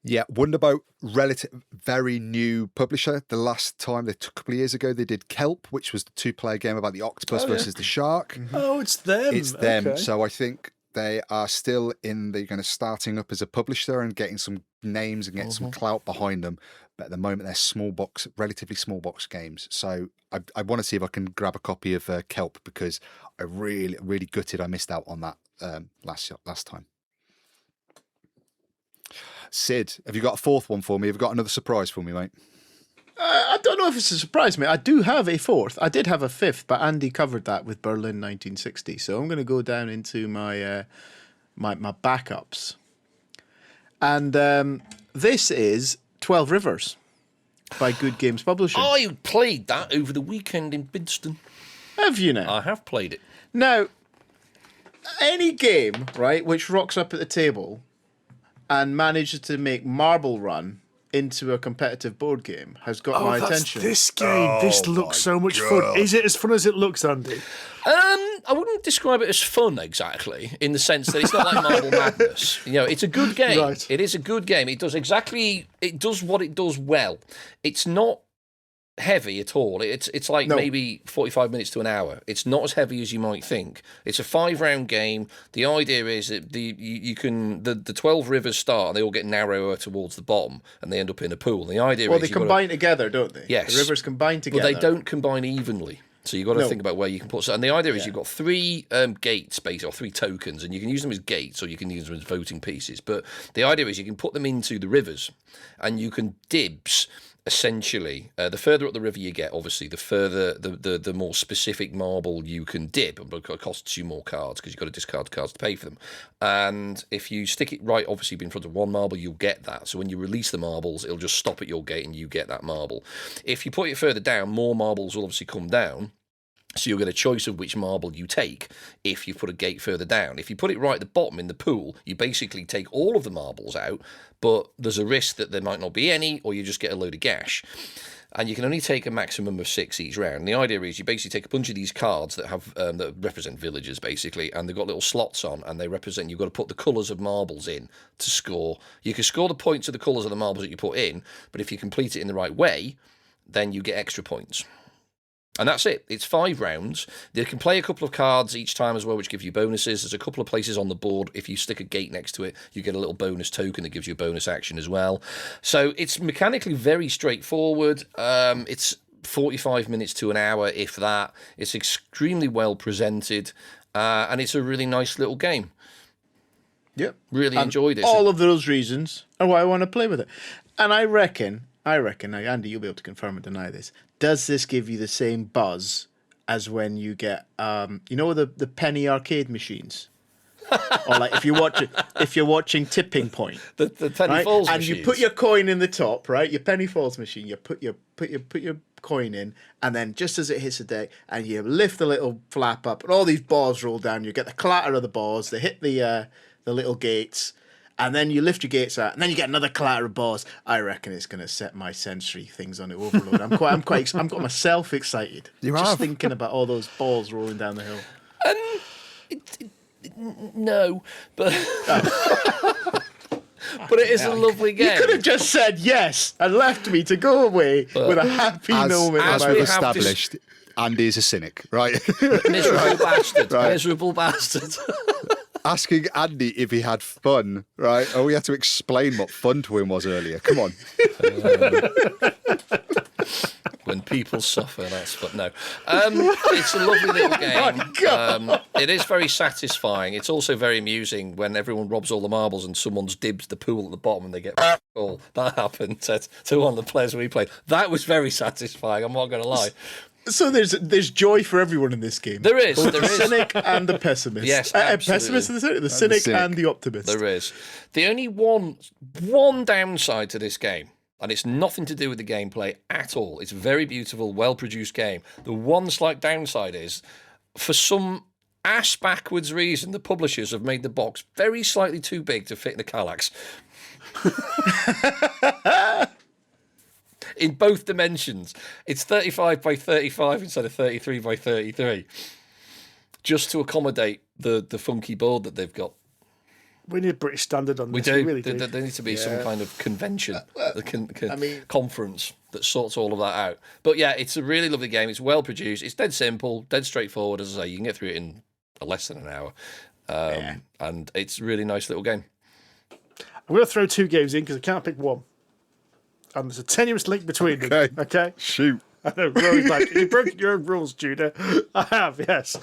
Yeah, Wonderbow, very new publisher. The last time, a couple of years ago, they did Kelp, which was the 2-player game about the octopus versus the shark. Oh, it's them. It's them. Okay. So I think they are still they're going to starting up as a publisher and getting some names and getting some clout behind them. But at the moment, they're relatively small box games. So I want to see if I can grab a copy of Kelp, because I really, really gutted I missed out on that last time. Sid, have you got a fourth one for me? Have you got another surprise for me, mate? I don't know if it's a surprise, mate. I do have a fourth. I did have a fifth, but Andy covered that with Berlin 1960. So I'm going to go down into my my backups. And this is 12 Rivers by Good Games Publishing. I played that over the weekend in Bidston. Have you now? I have played it. Now, any game, right, which rocks up at the table and manages to make Marble Run into a competitive board game has got my attention. This game. This looks so much fun. Is it as fun as it looks, Andy? I wouldn't describe it as fun exactly, in the sense that it's not like Marble Madness. You know, it's a good game. Right. It is a good game. It does what it does well. It's not heavy at all. It's like maybe 45 minutes to an hour. It's not as heavy as you might think. It's a 5-round game. The idea is that the 12 rivers start and they all get narrower towards the bottom and they end up in a pool. The idea is they combine together, don't they? Yes. The rivers combine together. But they don't combine evenly. So you've got to think about where you can put. And the idea is you've got 3 gates, basically, or 3 tokens, and you can use them as gates or you can use them as voting pieces. But the idea is you can put them into the rivers and you can dibs. Essentially, the further up the river you get, obviously, the further the more specific marble you can dip. But it costs you more cards because you've got to discard cards to pay for them. And if you stick it right, obviously, in front of one marble, you'll get that. So when you release the marbles, it'll just stop at your gate and you get that marble. If you put it further down, more marbles will obviously come down. So you'll get a choice of which marble you take if you put a gate further down. If you put it right at the bottom in the pool, you basically take all of the marbles out, but there's a risk that there might not be any, or you just get a load of gash. And you can only take a maximum of 6 each round. The idea is you basically take a bunch of these cards that have that represent villages, basically, and they've got little slots on, and they represent, you've got to put the colours of marbles in to score. You can score the points of the colours of the marbles that you put in, but if you complete it in the right way, then you get extra points. And that's it. It's 5 rounds. They can play a couple of cards each time as well, which give you bonuses. There's a couple of places on the board. If you stick a gate next to it, you get a little bonus token that gives you a bonus action as well. So it's mechanically very straightforward. It's 45 minutes to an hour, if that. It's extremely well presented, and it's a really nice little game. Yep. Really enjoyed it. All of those reasons are why I want to play with it. And I reckon, now, Andy, you'll be able to confirm or deny this. Does this give you the same buzz as when you get, the penny arcade machines? Or like if you're watching Tipping Point, the penny falls and machines. you put your coin in the top, right? Your penny falls machine. You put your coin in, and then just as it hits the deck, and you lift the little flap up, and all these balls roll down. You get the clatter of the balls. They hit the little gates. And then you lift your gates out, and then you get another clatter of balls. I reckon it's going to set my sensory things on it overload. I'm got myself excited just thinking about all those balls rolling down the hill. No, but but it is a lovely game. You could have just said yes and left me to go away with a happy moment. As we've established, Andy's a cynic, right? Miserable bastard. Right. Miserable bastard. Asking Andy if he had fun, right? Oh, we had to explain what fun to him was earlier. Come on. When people suffer, that's fun. No, it's a lovely little game. It is very satisfying. It's also very amusing when everyone robs all the marbles and someone's dibs the pool at the bottom and they get all. That happened to one of the players we played. That was very satisfying. I'm not going to lie. So there's joy for everyone in this game. There is. Both the cynic and the pessimist. Yes, pessimist and the cynic and the optimist. There is. The only one downside to this game, and it's nothing to do with the gameplay at all. It's a very beautiful, well-produced game. The one slight downside is, for some ass-backwards reason, the publishers have made the box very slightly too big to fit in the Kallax. In both dimensions. It's 35 by 35 instead of 33 by 33. Just to accommodate the funky board that they've got. We need a British standard on this. We We really do. There needs to be some kind of convention, conference that sorts all of that out. But yeah, it's a really lovely game. It's well produced. It's dead simple, dead straightforward. As I say, you can get through it in less than an hour. And it's a really nice little game. I'm going to throw 2 games in because I can't pick one. And there's a tenuous link between them. Okay? Shoot. I know, Rory's like, you broke your own rules, Judah. I have, yes.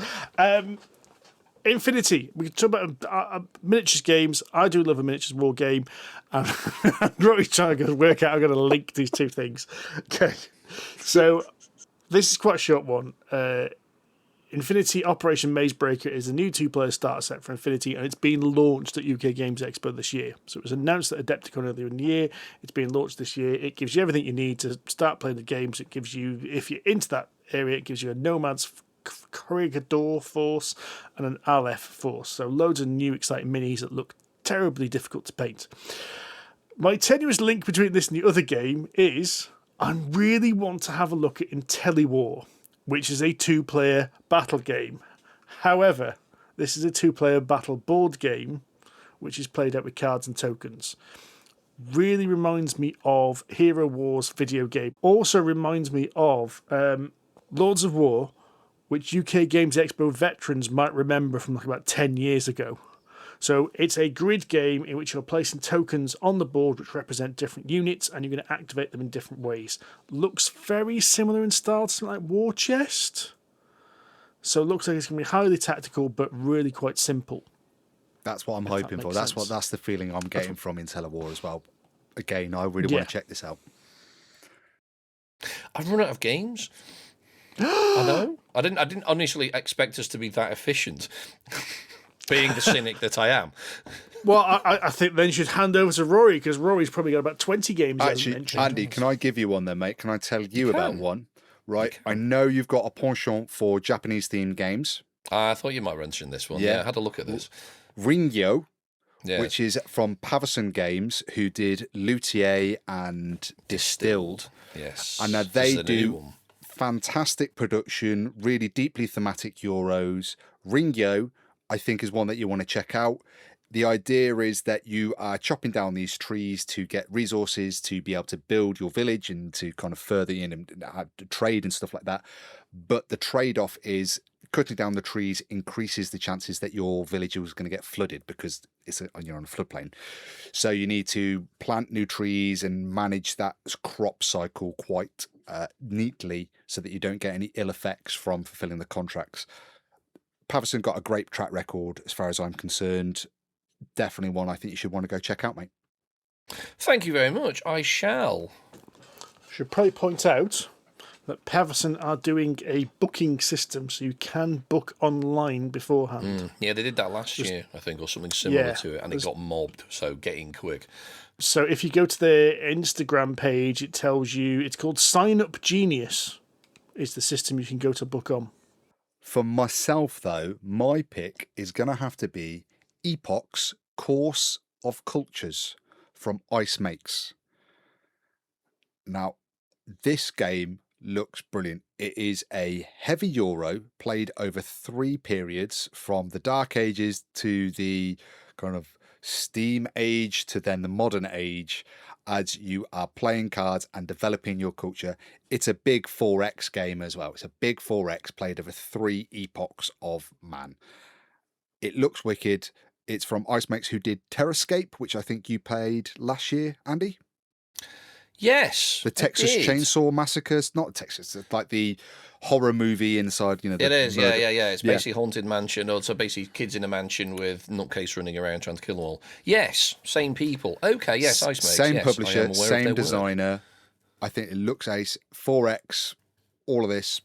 Infinity. We can talk about miniatures games. I do love a miniatures war game. And Rory's trying to work out, I'm going to link these 2 things. Okay. So this is quite a short one. Infinity Operation Mazebreaker is a new 2-player starter set for Infinity, and it's been launched at UK Games Expo this year. So it was announced at Adepticon earlier in the year. It's been launched this year. It gives you everything you need to start playing the games. It gives you, if you're into that area, it gives you a Nomad's Corregidor force and an Aleph force. So loads of new exciting minis that look terribly difficult to paint. My tenuous link between this and the other game is I really want to have a look at IntelliWar, which is a 2-player battle game. However, this is a 2-player battle board game, which is played out with cards and tokens. Really reminds me of Hero Wars video game. Also reminds me of Lords of War, which UK Games Expo veterans might remember from like about 10 years ago. So it's a grid game in which you're placing tokens on the board which represent different units, and you're going to activate them in different ways. Looks very similar in style to something like War Chest. So it looks like it's going to be highly tactical, but really quite simple. That's what I'm hoping for. That's the feeling I'm getting from IntelliWar as well. Again, I really want to check this out. I've run out of games. I know. I didn't initially expect us to be that efficient. Being the cynic that I am. Well, I think then you should hand over to Rory, because Rory's probably got about 20 games. Actually, Andy, can I give you one then, mate? Can I tell you about one? Right. I know you've got a penchant for Japanese-themed games. I thought you might mention this one. Yeah, I had a look at this. Ringyo, which is from Pavison Games, who did Luthier and Distilled. Yes. And now they do fantastic production, really deeply thematic Euros. Ringyo, I think, is one that you want to check out. The idea is that you are chopping down these trees to get resources to be able to build your village and to kind of further in and trade and stuff like that. But the trade-off is cutting down the trees increases the chances that your village is going to get flooded because you're on a floodplain. So you need to plant new trees and manage that crop cycle quite neatly so that you don't get any ill effects from fulfilling the contracts. Paverson got a great track record as far as I'm concerned. Definitely one I think you should want to go check out, mate. Thank you very much. I shall. Should probably point out that Paverson are doing a booking system, so you can book online beforehand. Yeah, they did that last year, I think, or something similar Yeah, to it, and it got mobbed, so get in quick. So if you go to their Instagram page, it tells you it's called Sign Up Genius, is the system you can go to book on. For myself, though, my pick is going to have to be Epoch's Course of Cultures from Ice Makes. Now, this game looks brilliant. It is a heavy Euro played over 3 periods from the Dark Ages to the kind of Steam Age to then the modern age, as you are playing cards and developing your culture. It's a big 4X game as well. It's a big 4X played over 3 epochs of man. It looks wicked. It's from Ice Makes, who did Terrascape, which I think you played last year, Andy? Yes. The Texas Chainsaw Massacres, not Texas, it's like the horror movie inside, you know. It is, yeah. It's basically haunted mansion, or so basically kids in a mansion with nutcase running around trying to kill them all. Yes, same people. Okay, yes, Ice Makes. Same yes, publisher, same designer. I think it looks ace. 4X, all of this,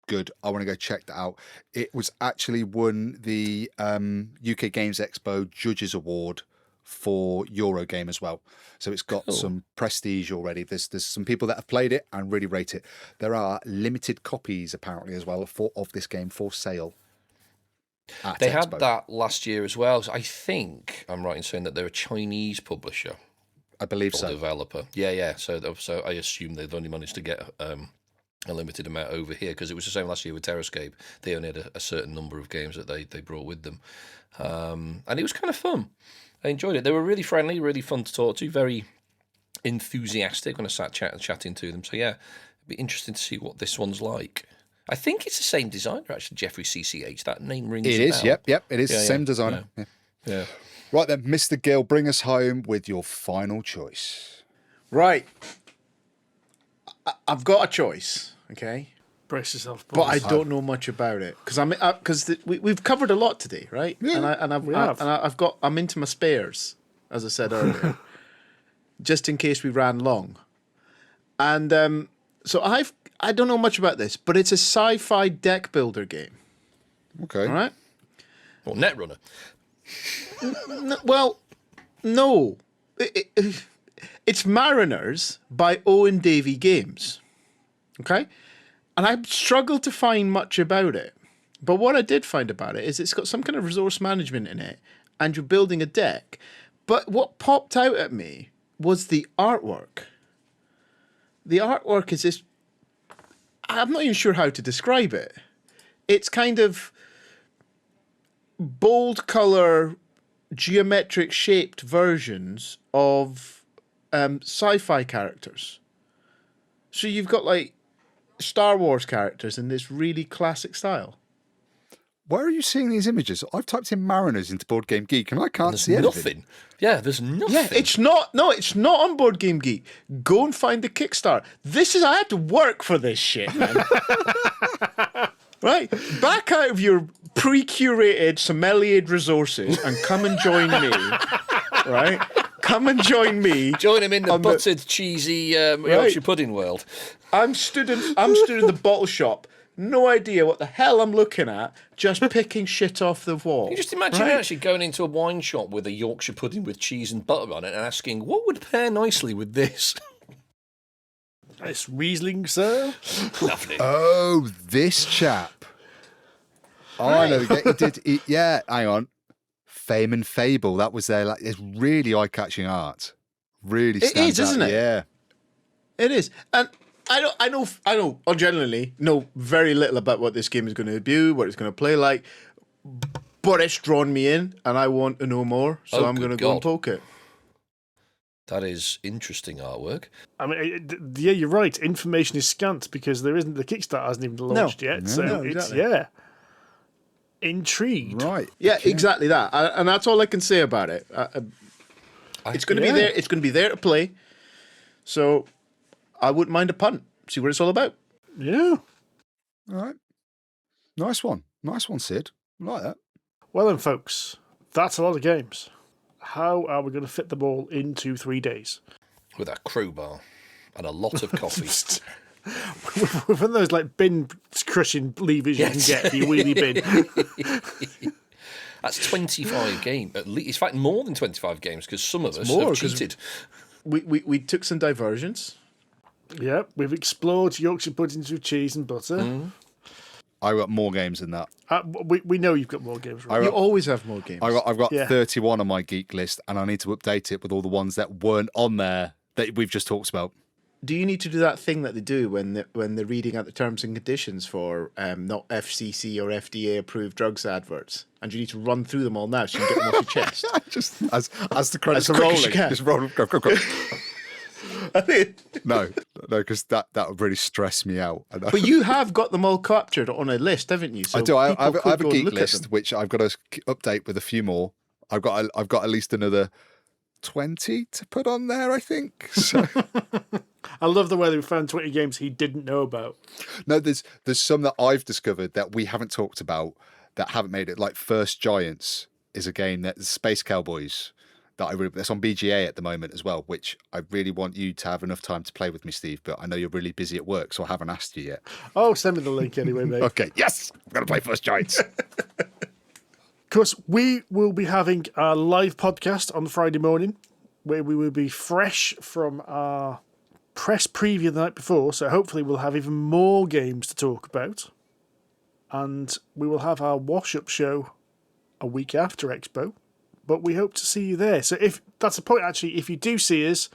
good. I want to go check that out. It was actually won the UK Games Expo Judges Award for Eurogame as well. So it's got some prestige already. There's some people that have played it and really rate it. There are limited copies apparently as well of this game for sale. They had that last year as well. So I think I'm right in saying that they're a Chinese publisher. I believe so. Developer. Yeah. So I assume they've only managed to get a limited amount over here, because it was the same last year with Terrascape. They only had a certain number of games that they brought with them. And it was kind of fun. I enjoyed it. They were really friendly, really fun to talk to, very enthusiastic when I sat chatting to them. So yeah, it'd be interesting to see what this one's like. I think it's the same designer, actually, Jeffrey CCH. That name rings a bell. It is, yep. It is the same designer. Yeah. Right then, Mr. Gill, bring us home with your final choice. Right. I've got a choice, okay? Brace yourself, but I don't know much about it because we've covered a lot today, right? Yeah, I'm into my spares, as I said earlier, just in case we ran long. And so I don't know much about this, but it's a sci-fi deck builder game. Okay, all right. Well, Netrunner. Well, no, it's Mariners by Owen Davey Games. Okay. And I struggled to find much about it. But what I did find about it is it's got some kind of resource management in it, and you're building a deck. But what popped out at me was the artwork. The artwork is this... I'm not even sure how to describe it. It's kind of bold colour, geometric shaped versions of sci-fi characters. So you've got like Star Wars characters in this really classic style. Where are you seeing these images? I've typed in Mariners into Board Game Geek and I can't see anything. Nothing. Yeah, there's nothing. Yeah, it's not on Board Game Geek. Go and find the Kickstarter. I had to work for this shit, man. Right? Back out of your pre-curated sommelier resources and come and join me. Right? Come and join me. Join him in the buttered, cheesy Yorkshire pudding world. I'm stood in the bottle shop. No idea what the hell I'm looking at, just picking shit off the wall. You just imagine actually going into a wine shop with a Yorkshire pudding with cheese and butter on it and asking, what would pair nicely with this? Nice Riesling, sir. Lovely. Oh, this chap. Oh, I know. He did. Yeah, hang on. Fame and Fable. That was their. It's really eye-catching art. Really stands out. It is, isn't it? Yeah. It is, and I know. I generally know very little about what this game is going to do, what it's going to play like. but it's drawn me in, and I want to know more, so Oh, I'm going to good go and God. poke it. That is interesting artwork. I mean, yeah, you're right. Information is scant because the Kickstarter hasn't even launched yet. So No, it's exactly. intrigued. Right. Yeah, exactly that, and that's all I can say about it. It's going to be there. It's going to be there to play. So I wouldn't mind a punt. See what it's all about. Yeah. All right. Nice one, Sid. I like that. Well then, folks, that's a lot of games. How are we going to fit them all into 3 days? With a crowbar and a lot of coffee. With one of those like bin crushing levers you can get for your wheelie bin. That's 25 games, at least. In fact, more than 25 games, because some of us more, have 'cause cheated. We took some diversions. Yeah, we've explored Yorkshire puddings with cheese and butter. I got more games than that. We know you've got more games, right? You always have more games. I've got Yeah. 31 on my geek list, and I need to update it with all the ones that weren't on there that we've just talked about. Do you need to do that thing that they do when they're reading out the terms and conditions for not FCC or FDA approved drugs adverts, and you need to run through them all now so you can get them off your chest? Just as the credits As are quick as you rolling, can. just roll. Go. I mean, No, because that would really stress me out. I know. but you have got them all captured on a list, haven't you? So I do. I people have could a go and geek look at list them. which I've got to update with a few more. I've got at least another 20 to put on there, I think. So I love the way that we found 20 games he didn't know about. no, there's some that I've discovered that we haven't talked about that haven't made it. Like First Giants is a game that Space Cowboys that's on BGA at the moment as well, which I really want you to have enough time to play with me, Steve. But I know you're really busy at work, so I haven't asked you yet. Oh, send me the link anyway, mate. Okay, yes, I'm gonna play First Giants. Of course, we will be having a live podcast on Friday morning where we will be fresh from our press preview the night before. So hopefully we'll have even more games to talk about. And we will have our wash-up show a week after Expo. But we hope to see you there. So if that's the point, actually, if you do see us,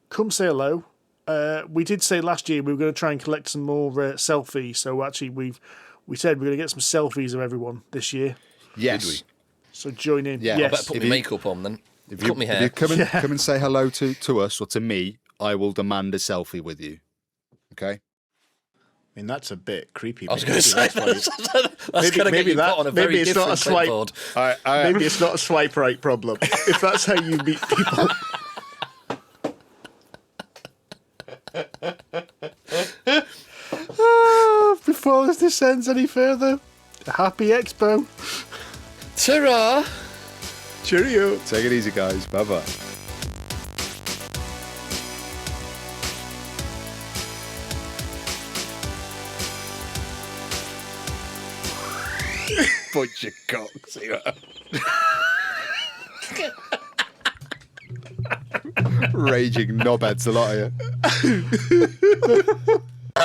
come say hello. We did say last year we were going to try and collect some more selfies. So actually we said we're going to get some selfies of everyone this year. Yes. So join in. Yeah, I Yes. better put my makeup on then. If Cut my if hair. you come and say hello to us or to me, I will demand a selfie with you. Okay. I mean, that's a bit creepy. I was Maybe going to say, that's why that's going to get you put on a very maybe it's not a different swipe. clipboard. Maybe it's not a swipe right problem. If that's how you meet people. Before this descends any further, happy Expo. Ta-ra! Cheerio. Take it easy, guys. Bye bye. Bunch of cocks. Raging knobheads, a lot of you.